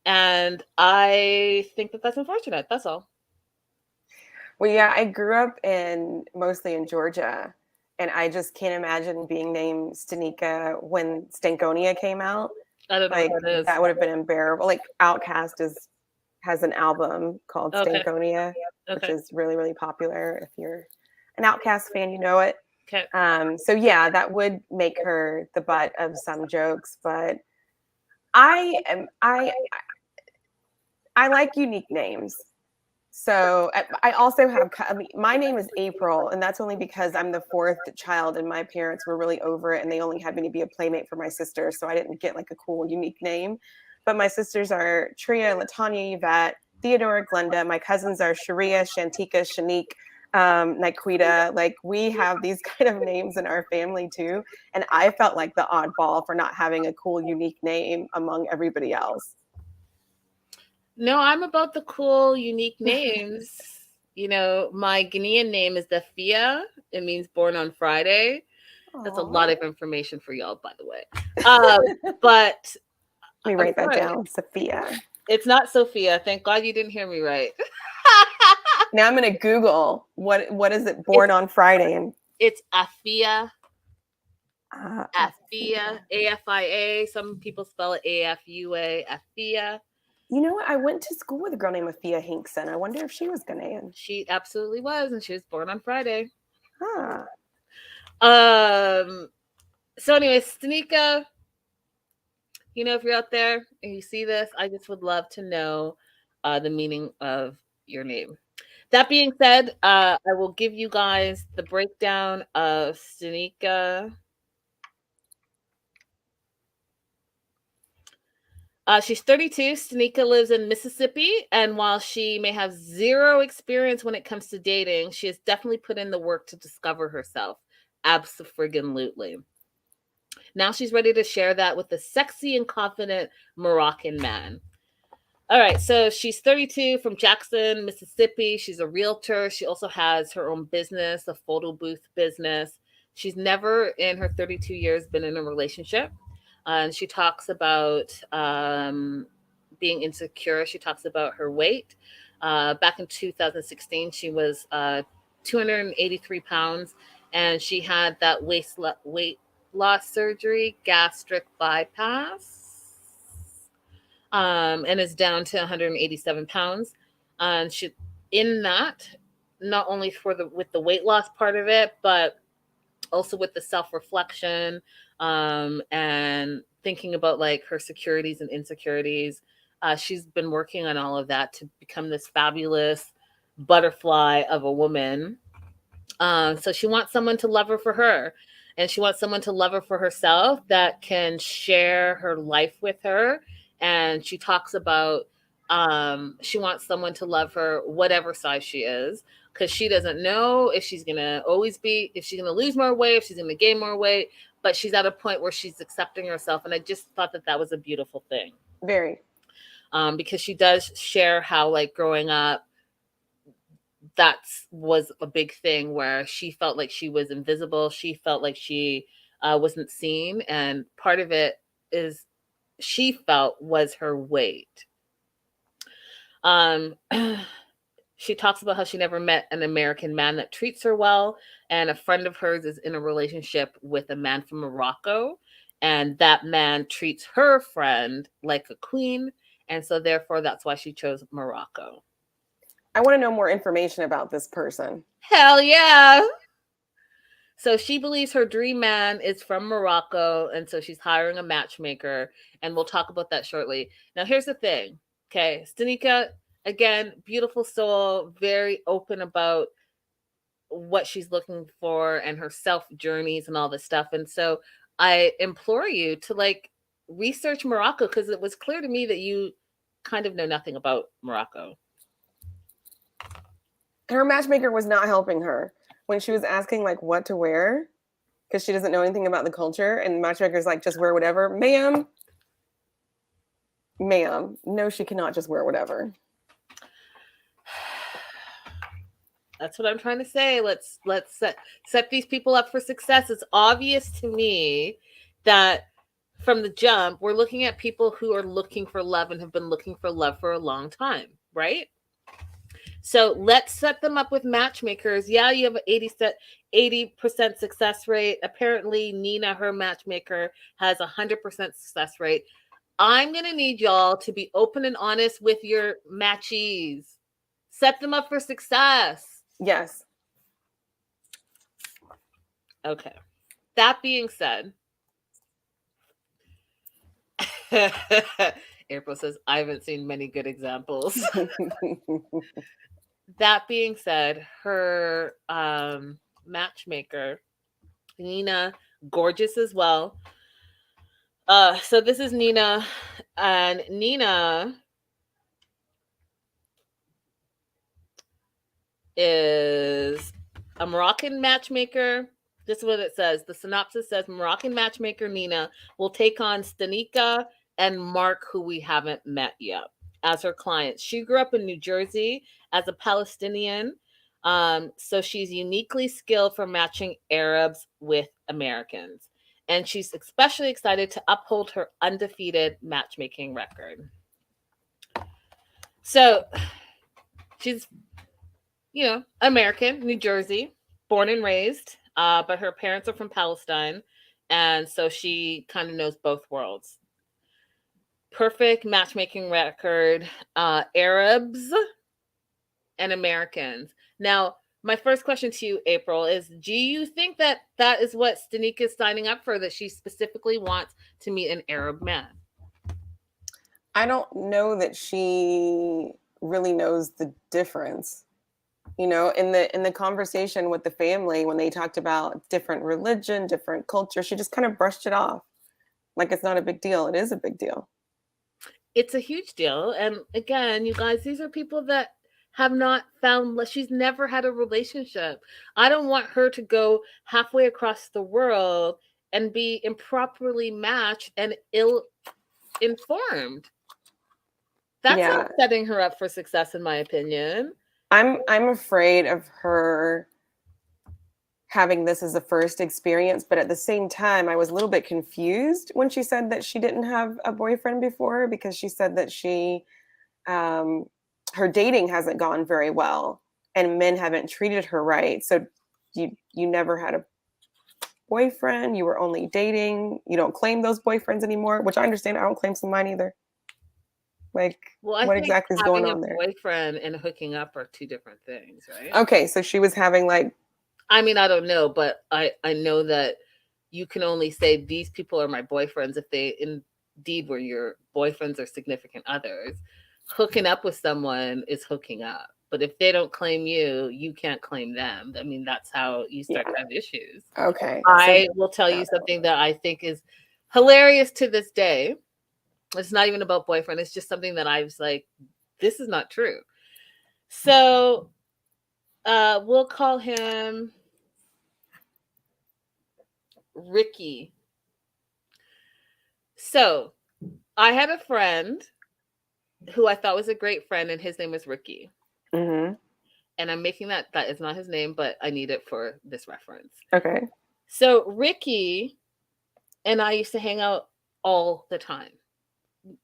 And I think that that's unfortunate. That's all. Well, yeah, I grew up mostly in Georgia, and I just can't imagine being named Stanika when Stankonia came out. I don't know what that is. That would have been unbearable. Like Outkast has an album called Stankonia, which is really, really popular. If you're an Outkast fan, you know it. Okay. So yeah, that would make her the butt of some jokes, but I like unique names. So I also have, my name is April, and that's only because I'm the 4th child, and my parents were really over it, and they only had me to be a playmate for my sister, so I didn't get like a cool, unique name. But my sisters are Tria, Latanya, Yvette, Theodora, Glenda. My cousins are Sharia, Shantika, Shanique, Nikita. Like, we have these kind of names in our family too, and I felt like the oddball for not having a cool, unique name among everybody else. No, I'm about the cool, unique names. My Ghanaian name is Dafia. It means born on Friday. Aww. That's a lot of information for y'all, by the way. But let me write that down, Sophia. It's not Sophia. Thank God you didn't hear me right. Now I'm going to Google what is it, born on Friday, and it's Afia. Afia, Afia. Some people spell it Afua. Afia. You know what? I went to school with a girl named Afia Hinkson. I wonder if she was Ghanaian. She absolutely was, and she was born on Friday. Huh. So anyway, Stanika, if you're out there and you see this, I just would love to know the meaning of your name. That being said, I will give you guys the breakdown of Stanika. She's 32. Stanika lives in Mississippi, and while she may have zero experience when it comes to dating, she has definitely put in the work to discover herself. Abso-friggin-lutely. Now she's ready to share that with the sexy and confident Moroccan man. All right, so she's 32 from Jackson, Mississippi. She's a realtor. She also has her own business, a photo booth business. She's never in her 32 years been in a relationship. And she talks about being insecure. She talks about her weight. Back in 2016, she was 283 pounds, and she had that weight loss surgery, gastric bypass, and is down to 187 pounds. And she, in that, not only for the with the weight loss part of it, but also with the self reflection, and thinking about like her securities and insecurities. She's been working on all of that to become this fabulous butterfly of a woman. So she wants someone to love her for her, and she wants someone to love her for herself that can share her life with her. And she talks about she wants someone to love her whatever size she is, because she doesn't know if she's gonna always be, if she's gonna lose more weight, if she's gonna gain more weight, but she's at a point where she's accepting herself. And I just thought that that was a beautiful thing. Very. Because she does share how, like, growing up, that was a big thing where she felt like she was invisible. She felt like she wasn't seen. And part of it is she felt was her weight. She talks about how she never met an American man that treats her well. And a friend of hers is in a relationship with a man from Morocco. And that man treats her friend like a queen. And so therefore, that's why she chose Morocco. I want to know more information about this person. Hell yeah. So she believes her dream man is from Morocco, and so she's hiring a matchmaker, and we'll talk about that shortly. Now, here's the thing. Okay, Stanika, again, beautiful soul, very open about what she's looking for and her self journeys and all this stuff. And so I implore you to like research Morocco, because it was clear to me that you kind of know nothing about Morocco. Her matchmaker was not helping her when she was asking like what to wear, because she doesn't know anything about the culture. And matchmaker's like, just wear whatever. Ma'am, no, she cannot just wear whatever. That's what I'm trying to say. Let's set these people up for success. It's obvious to me that from the jump, we're looking at people who are looking for love and have been looking for love for a long time, right? So let's set them up with matchmakers. Yeah, you have an 80% success rate. Apparently, Nina, her matchmaker, has a 100% success rate. I'm going to need y'all to be open and honest with your matchees. Set them up for success. Yes. Okay. That being said, April says, I haven't seen many good examples. That being said, her matchmaker, Nina, gorgeous as well. So this is Nina, and Nina is a Moroccan matchmaker. This is what it says. The synopsis says Moroccan matchmaker Nina will take on Stanika and Mark, who we haven't met yet, as her clients. She grew up in New Jersey as a Palestinian, so she's uniquely skilled for matching Arabs with Americans. And she's especially excited to uphold her undefeated matchmaking record. So she's, American, New Jersey, born and raised, but her parents are from Palestine. And so she kind of knows both worlds. Perfect matchmaking record, Arabs and Americans. Now, my first question to you, April, is do you think that that is what Stanika is signing up for, that she specifically wants to meet an Arab man? I don't know that she really knows the difference. You know, in the conversation with the family, when they talked about different religion, different culture, she just kind of brushed it off like it's not a big deal. It is a big deal. It's a huge deal. And again, you guys, these are people that have not found, she's never had a relationship. I don't want her to go halfway across the world and be improperly matched and ill informed. That's Yeah. not setting her up for success, in my opinion. I'm afraid of her having this as a first experience, but at the same time, I was a little bit confused when she said that she didn't have a boyfriend before, because she said that she her dating hasn't gone very well and men haven't treated her right. So you never had a boyfriend, you were only dating, you don't claim those boyfriends anymore, which I understand. I don't claim some of mine either. Like, Well, I what think exactly is going having a on there? boyfriend and hooking up are two different things, right? Okay, so she was having like, I mean, I don't know, but I know that you can only say these people are my boyfriends if they indeed were your boyfriends or significant others. Hooking up with someone is hooking up. But if they don't claim you, you can't claim them. I mean, that's how you start to have issues. okay. I will tell you something that I think is hilarious to this day. It's not even about boyfriend. It's just something that I was like, this is not true. So we'll call him Ricky. So I had a friend who I thought was a great friend, and his name was Ricky. Mm-hmm. And I'm making that is not his name, but I need it for this reference. Okay. So Ricky and I used to hang out all the time.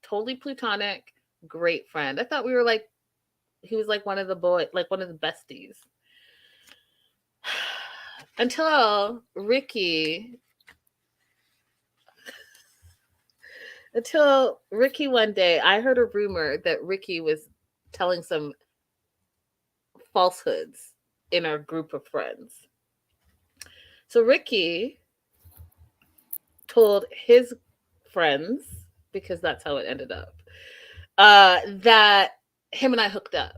Totally platonic, great friend. I thought we were like, he was like one of the besties. Until Ricky one day, I heard a rumor that Ricky was telling some falsehoods in our group of friends. So Ricky told his friends, because that's how it ended up, that him and I hooked up,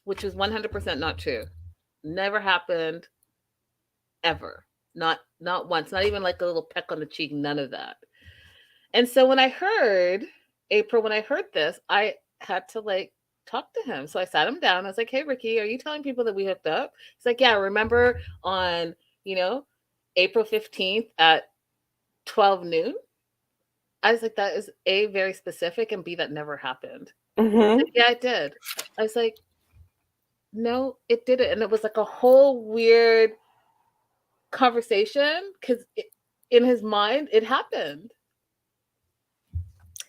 which was 100% not true. Never happened, ever. Not once. Not even like a little peck on the cheek. None of that. And so when I heard this, I had to like talk to him. So I sat him down. I was like, "Hey, Ricky, are you telling people that we hooked up?" He's like, "Yeah, remember on, April 15th at 12 noon?" I was like, "That is A, very specific, and B, that never happened." Mm-hmm. Like, yeah, it did. I was like, "No, it didn't." And it was like a whole weird conversation because in his mind, it happened.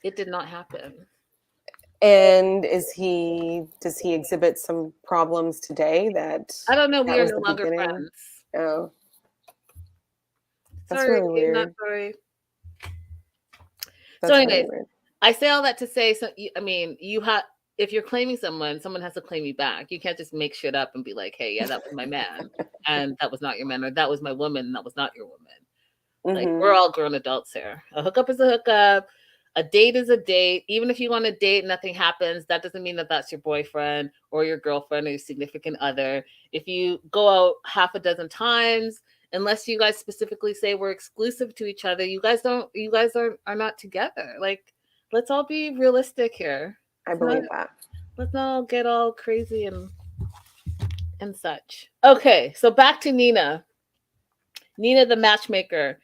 It did not happen. And does he exhibit some problems today that I don't know. that We are was no the longer beginning? friends. Oh, that's Sorry, really weird. not sorry. That's So, really anyways, weird. I say all that to say, so I mean, if you're claiming someone has to claim you back. You can't just make shit up and be like, "Hey, yeah, that was my man, and that was not your man," or "That was my woman, and that was not your woman." Like, Mm-hmm. we're all grown adults here. A hookup is a hookup. A date is a date. Even if you want to date and nothing happens, that doesn't mean that that's your boyfriend or your girlfriend or your significant other. If you go out half a dozen times, unless you guys specifically say we're exclusive to each other, you guys are not together. Like, let's all be realistic here. I believe that. Let's not all get all crazy and such. Okay, so back to Nina. Nina the matchmaker.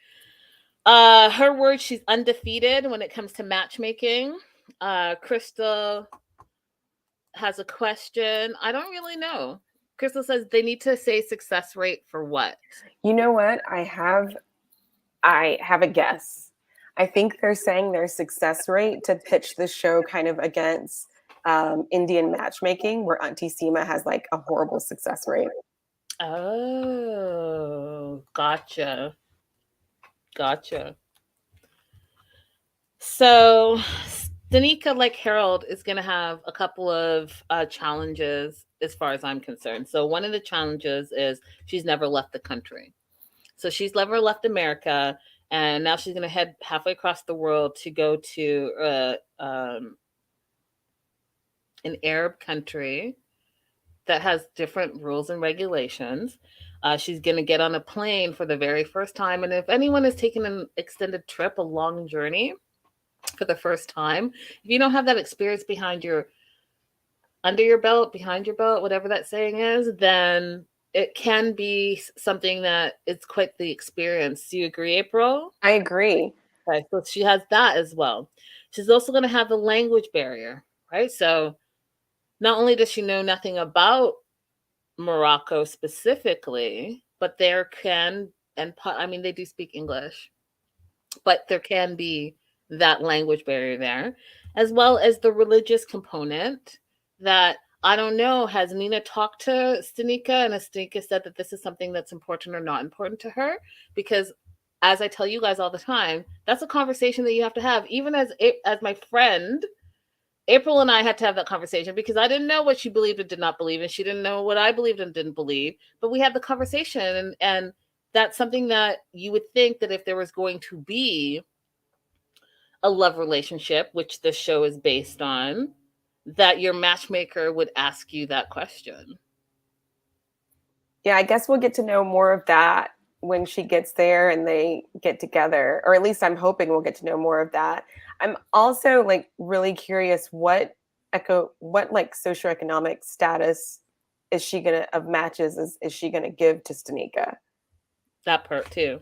Her word, she's undefeated when it comes to matchmaking. Crystal has a question. I don't really know. Crystal says they need to say success rate for what? You know what? I have a guess. I think they're saying their success rate to pitch the show kind of against Indian matchmaking, where Auntie Seema has like a horrible success rate. Oh, gotcha. So Danica, like Harold, is going to have a couple of challenges as far as I'm concerned. So one of the challenges is she's never left the country. So she's never left America, and now she's going to head halfway across the world to go to an Arab country that has different rules and regulations. She's going to get on a plane for the very first time. And if anyone is taking an extended trip, a long journey for the first time, if you don't have that experience under your belt, behind your belt, whatever that saying is, then it can be something that it's quite the experience. Do you agree, April? I agree. Okay, so she has that as well. She's also going to have the language barrier, right? So not only does she know nothing about Morocco specifically, but there can, and I mean, they do speak English, but there can be that language barrier there, as well as the religious component that I don't know. Has Nina talked to Stanika, and has Stanika said that this is something that's important or not important to her? Because as I tell you guys all the time, that's a conversation that you have to have. Even as my friend, April and I had to have that conversation because I didn't know what she believed and did not believe, and she didn't know what I believed and didn't believe. But we had the conversation, and that's something that you would think that if there was going to be a love relationship, which this show is based on, that your matchmaker would ask you that question. Yeah, I guess we'll get to know more of that when she gets there and they get together, or at least I'm hoping we'll get to know more of that. I'm also like really curious what like socioeconomic status is she gonna of matches is she gonna give to Stanika? That part too.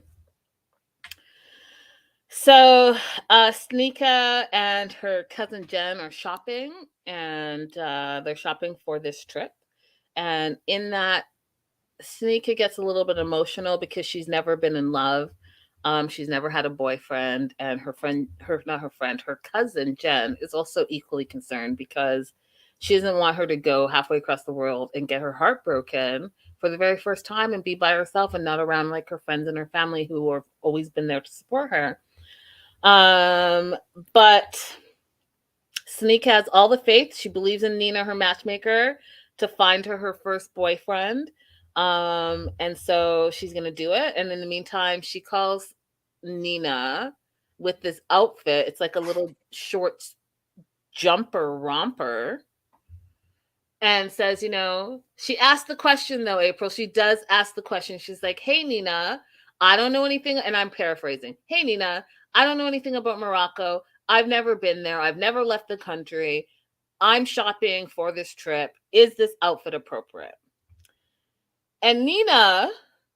So Sneeka and her cousin Jen are shopping, and they're shopping for this trip. And in that, Sneeka gets a little bit emotional because she's never been in love. She's never had a boyfriend, and her cousin Jen is also equally concerned because she doesn't want her to go halfway across the world and get her heart broken for the very first time and be by herself and not around like her friends and her family who have always been there to support her. But Sneak has all the faith. She believes in Nina, her matchmaker, to find her first boyfriend. And so she's going to do it. And in the meantime, she calls Nina with this outfit. It's like a little short jumper romper. And says, she asked the question though, April. She does ask the question. She's like, hey, Nina, I don't know anything. And I'm paraphrasing. Hey, Nina, I don't know anything about Morocco. I've never been there. I've never left the country. I'm shopping for this trip. Is this outfit appropriate? And Nina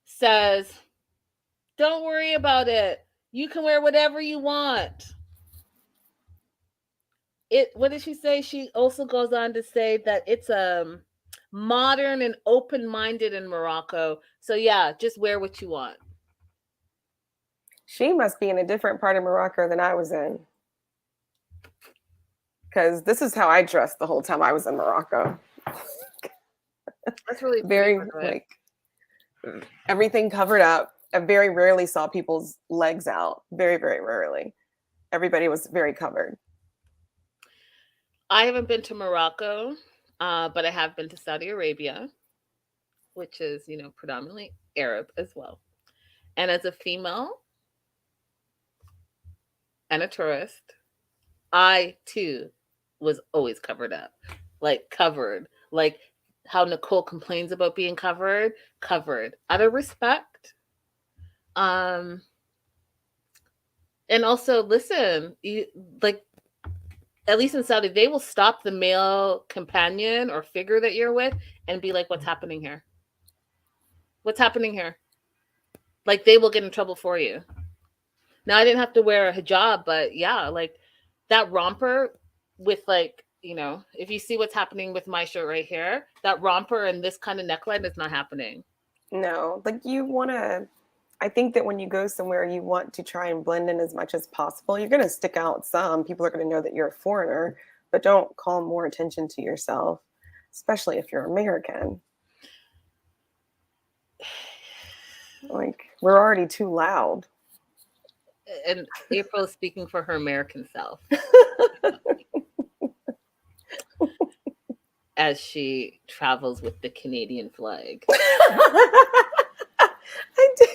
says, don't worry about it. You can wear whatever you want. What did she say? She also goes on to say that it's modern and open-minded in Morocco. So yeah, just wear what you want. She must be in a different part of Morocco than I was in. Because this is how I dressed the whole time I was in Morocco. That's really very like everything covered up. I very rarely saw people's legs out. Very, very rarely. Everybody was very covered. I haven't been to Morocco, but I have been to Saudi Arabia, which is, predominantly Arab as well. And as a female and a tourist, I too was always covered up, like covered, like how Nicole complains about being covered out of respect. And also, listen, at least in Saudi, they will stop the male companion or figure that you're with and be like, what's happening here? What's happening here? Like, they will get in trouble for you. Now, I didn't have to wear a hijab, but yeah, like that romper with if you see what's happening with my shirt right here, that romper and this kind of neckline is not happening. No, like I think that when you go somewhere, you want to try and blend in as much as possible. You're going to stick out some. People are going to know that you're a foreigner, but don't call more attention to yourself, especially if you're American. Like, we're already too loud. And April is speaking for her American self. As she travels with the Canadian flag. I do.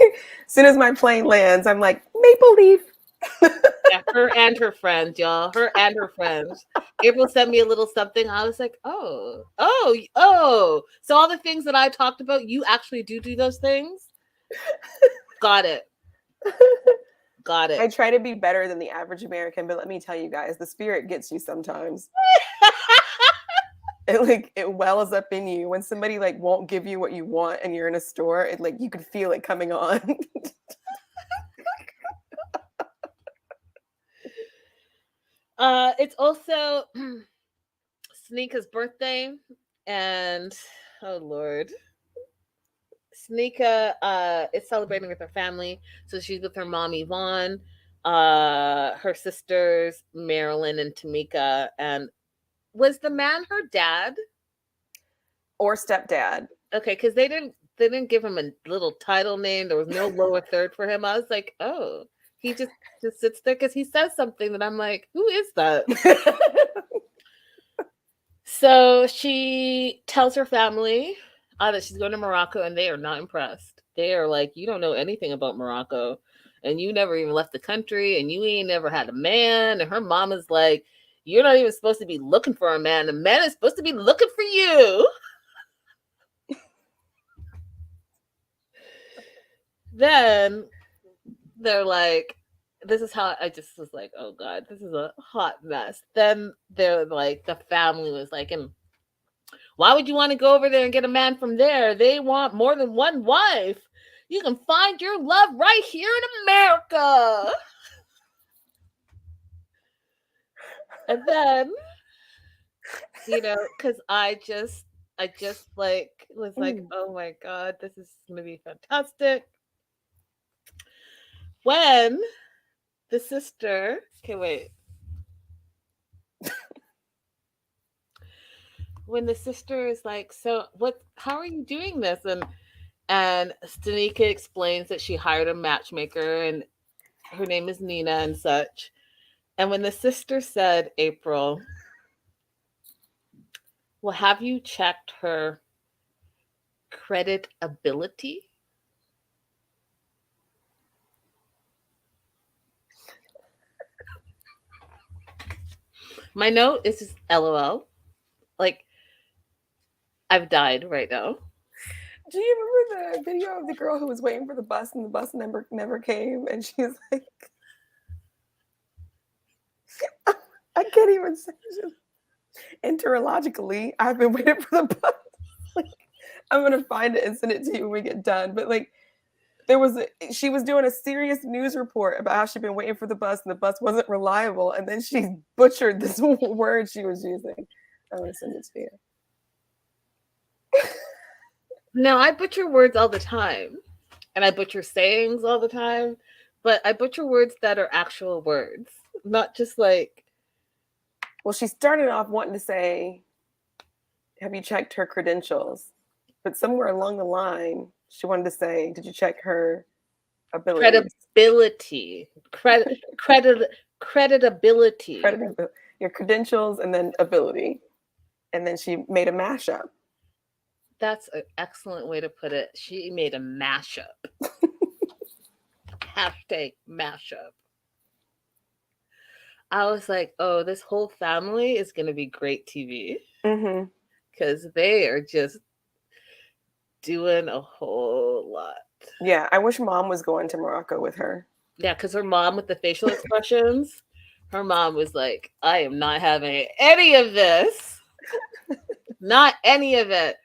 As soon as my plane lands, I'm like, Maple Leaf. Yeah, her and her friends, y'all. Her and her friends. April sent me a little something. I was like, oh. So all the things that I talked about, you actually do those things. Got it. Got I it. try to be better than the average American, but let me tell you guys, the spirit gets you sometimes. It wells up in you when somebody like won't give you what you want and you're in a store. It like you could feel it coming on. It's also Sneeka's birthday, and oh Lord. Sneeka is celebrating with her family. So she's with her mom Yvonne, her sisters Marilyn and Tamika. And was the man her dad? Or stepdad. Okay, because they didn't give him a little title name. There was no lower third for him. I was like, oh, he just sits there because he says something that I'm like, who is that? So she tells her family that she's going to Morocco, and they are not impressed. They are like, you don't know anything about Morocco, and you never even left the country, and you ain't never had a man. And her mom is like, you're not even supposed to be looking for a man. The man is supposed to be looking for you. Then they're like, this is how I just was like, oh God, this is a hot mess. Then they're like, the family was like, and why would you want to go over there and get a man from there? They want more than one wife. You can find your love right here in America. And then, because I just like was like, oh my God, this is gonna be fantastic. When the sister, okay, wait. When the sister is like, so how are you doing this? And Stanika explains that she hired a matchmaker and her name is Nina and such. And when the sister said, April, well, have you checked her credit ability? My note is just LOL. Like, I've died right now. Do you remember the video of the girl who was waiting for the bus and the bus never came? And she's like, I can't even say it. Enterologically, I've been waiting for the bus. Like, I'm gonna find it and send it to you when we get done. But like, she was doing a serious news report about how she'd been waiting for the bus and the bus wasn't reliable, and then she butchered this word she was using. I'm gonna send it to you. No, I butcher words all the time, and I butcher sayings all the time, but I butcher words that are actual words, not just like. Well, she started off wanting to say, have you checked her credentials? But somewhere along the line, she wanted to say, did you check her abilities? Credibility. Creditability. Your credentials and then ability. And then she made a mashup. That's an excellent way to put it. She made a mashup. Hashtag mashup. I was like, oh, this whole family is going to be great TV. Because they are just doing a whole lot. Yeah, I wish mom was going to Morocco with her. Yeah, because her mom with the facial expressions, her mom was like, I am not having any of this. Not any of it.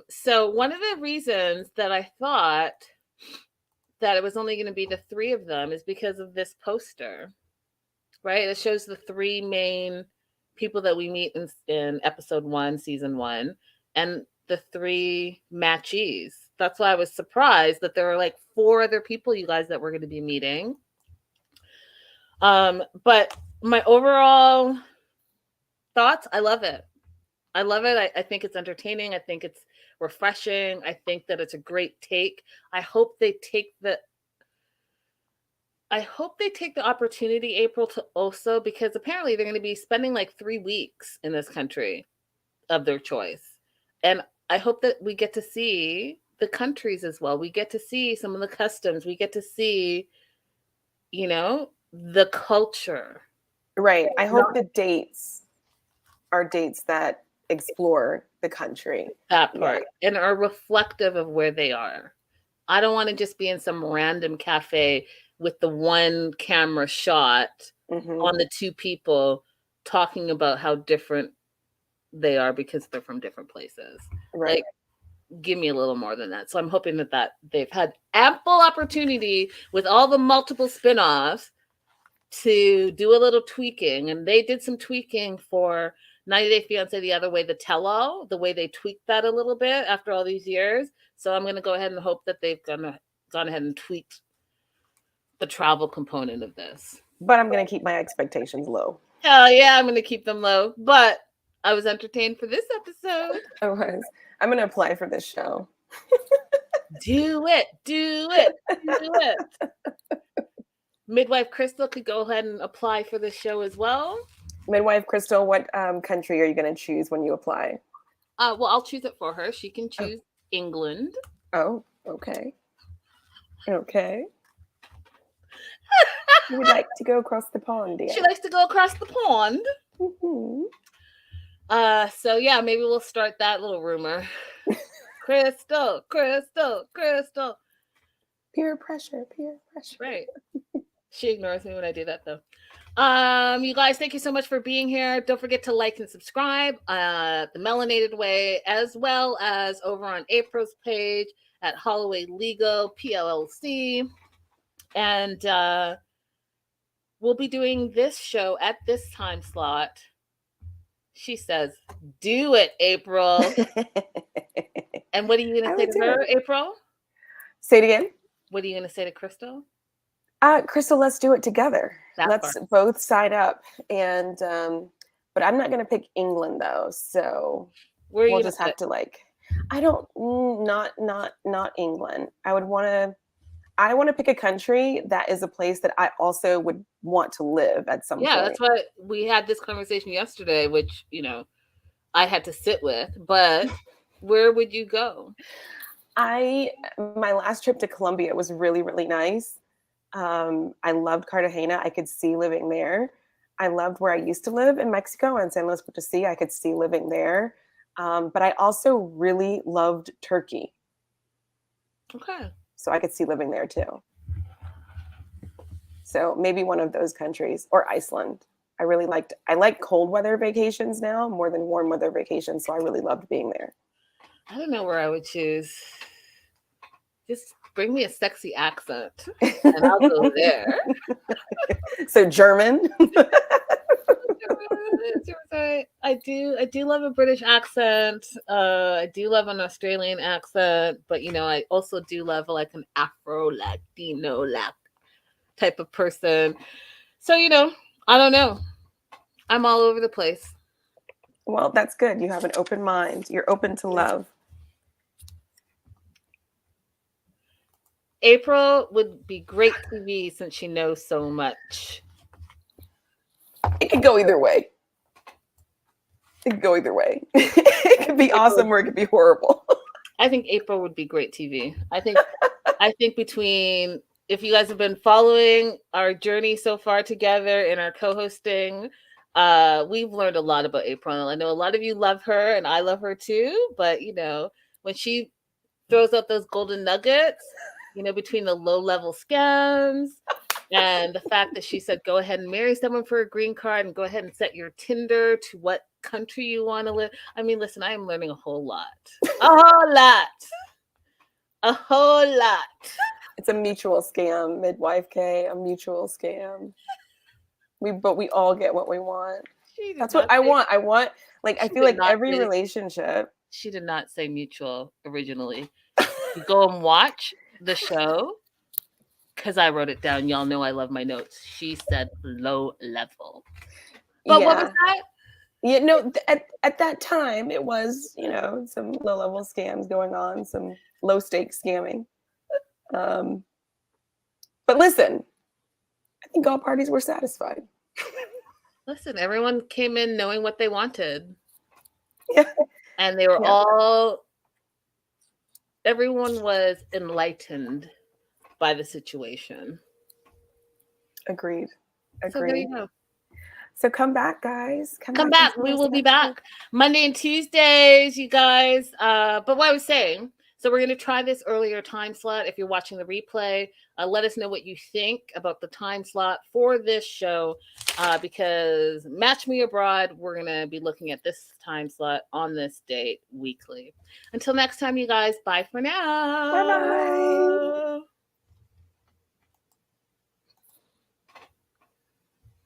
So one of the reasons that I thought that it was only going to be the three of them is because of this poster, right? It shows the three main people that we meet in episode 1, season 1, and the three matchees. That's why I was surprised that there were like 4 other people, you guys, that we're going to be meeting. But my overall thoughts, I love it. I love it. I think it's entertaining. I think it's refreshing. I think that it's a great take. I hope they take the opportunity, April, to also, because apparently they're going to be spending like 3 weeks in this country of their choice. And I hope that we get to see the countries as well. We get to see some of the customs. We get to see, the culture. Right. I No. hope the dates are dates that explore the country. That Yeah. part, and are reflective of where they are. I don't want to just be in some random cafe with the one camera shot Mhm. on the two people talking about how different they are because they're from different places. Right. Like, give me a little more than that. So I'm hoping that they've had ample opportunity with all the multiple spin-offs to do a little tweaking. And they did some tweaking for 90 Day Fiance the other way, the tell-all, the way they tweaked that a little bit after all these years. So I'm going to go ahead and hope that they've gone ahead and tweaked the travel component of this. But I'm going to keep my expectations low. Hell yeah, I'm going to keep them low. But I was entertained for this episode. I was. I'm going to apply for this show. Do it. Do it. Do it. Midwife Crystal could go ahead and apply for this show as well. Midwife Crystal, what country are you going to choose when you apply? Well, I'll choose it for her. She can choose England. Oh, okay. Okay. You would like to go across the pond, dear. She likes to go across the pond. Mm-hmm. So yeah, maybe we'll start that little rumor. Crystal, Crystal, Crystal. Peer pressure, peer pressure. Right. She ignores me when I do that though. You guys, thank you so much for being here. Don't forget to like and subscribe the Melanated Way, as well as over on April's page at Holloway Legal PLLC. And we'll be doing this show at this time slot. She says, do it, April. And what are you going to say to her, April? Say it again. What are you going to say to Crystal? Crystal, let's do it together. Let's both side up. And but I'm not going to pick England though, so we'll just have to not England. I want to pick a country that is a place that I also would want to live at some point. Yeah, that's why we had this conversation yesterday, which, I had to sit with. But where would you go? My last trip to Colombia was really, really nice. I loved Cartagena. I could see living there. I loved where I used to live in Mexico and San Luis Potosí. I could see living there. But I also really loved Turkey. Okay. So I could see living there too. So maybe one of those countries, or Iceland. I like cold weather vacations now more than warm weather vacations. So I really loved being there. I don't know where I would choose. Just bring me a sexy accent and I'll go there. So German. I do love a British accent. I do love an Australian accent, but I also do love like an Afro Latino type of person. So I don't know. I'm all over the place. Well, that's good. You have an open mind. You're open to love. April would be great TV since she knows so much. It could go either way. It could be awesome or it could be horrible. I think April would be great TV. I think between, if you guys have been following our journey so far together in our co-hosting, we've learned a lot about April. I know a lot of you love her and I love her too, but when she throws out those golden nuggets, between the low-level scams and the fact that she said, go ahead and marry someone for a green card and go ahead and set your Tinder to what country you want to live. I mean, listen, I am learning a whole lot. A whole lot. It's a mutual scam, Midwife K, a mutual scam. But we all get what we want. That's what I want. I feel like every relationship. She did not say mutual originally. You go and watch the show because I wrote it down. Y'all know I love my notes. She said low level. But what was that? Yeah, no, at that time it was, some low level scams going on, some low stakes scamming. But listen, I think all parties were satisfied. Listen, everyone came in knowing what they wanted. Yeah. And they were everyone was enlightened by the situation. Agreed. So there you go. So come back, guys. Come back. We will be back Monday and Tuesdays, you guys. But what I was saying, so we're going to try this earlier time slot. If you're watching the replay, let us know what you think about the time slot for this show, because Match Me Abroad, we're going to be looking at this time slot on this date weekly. Until next time, you guys, bye for now. Bye-bye.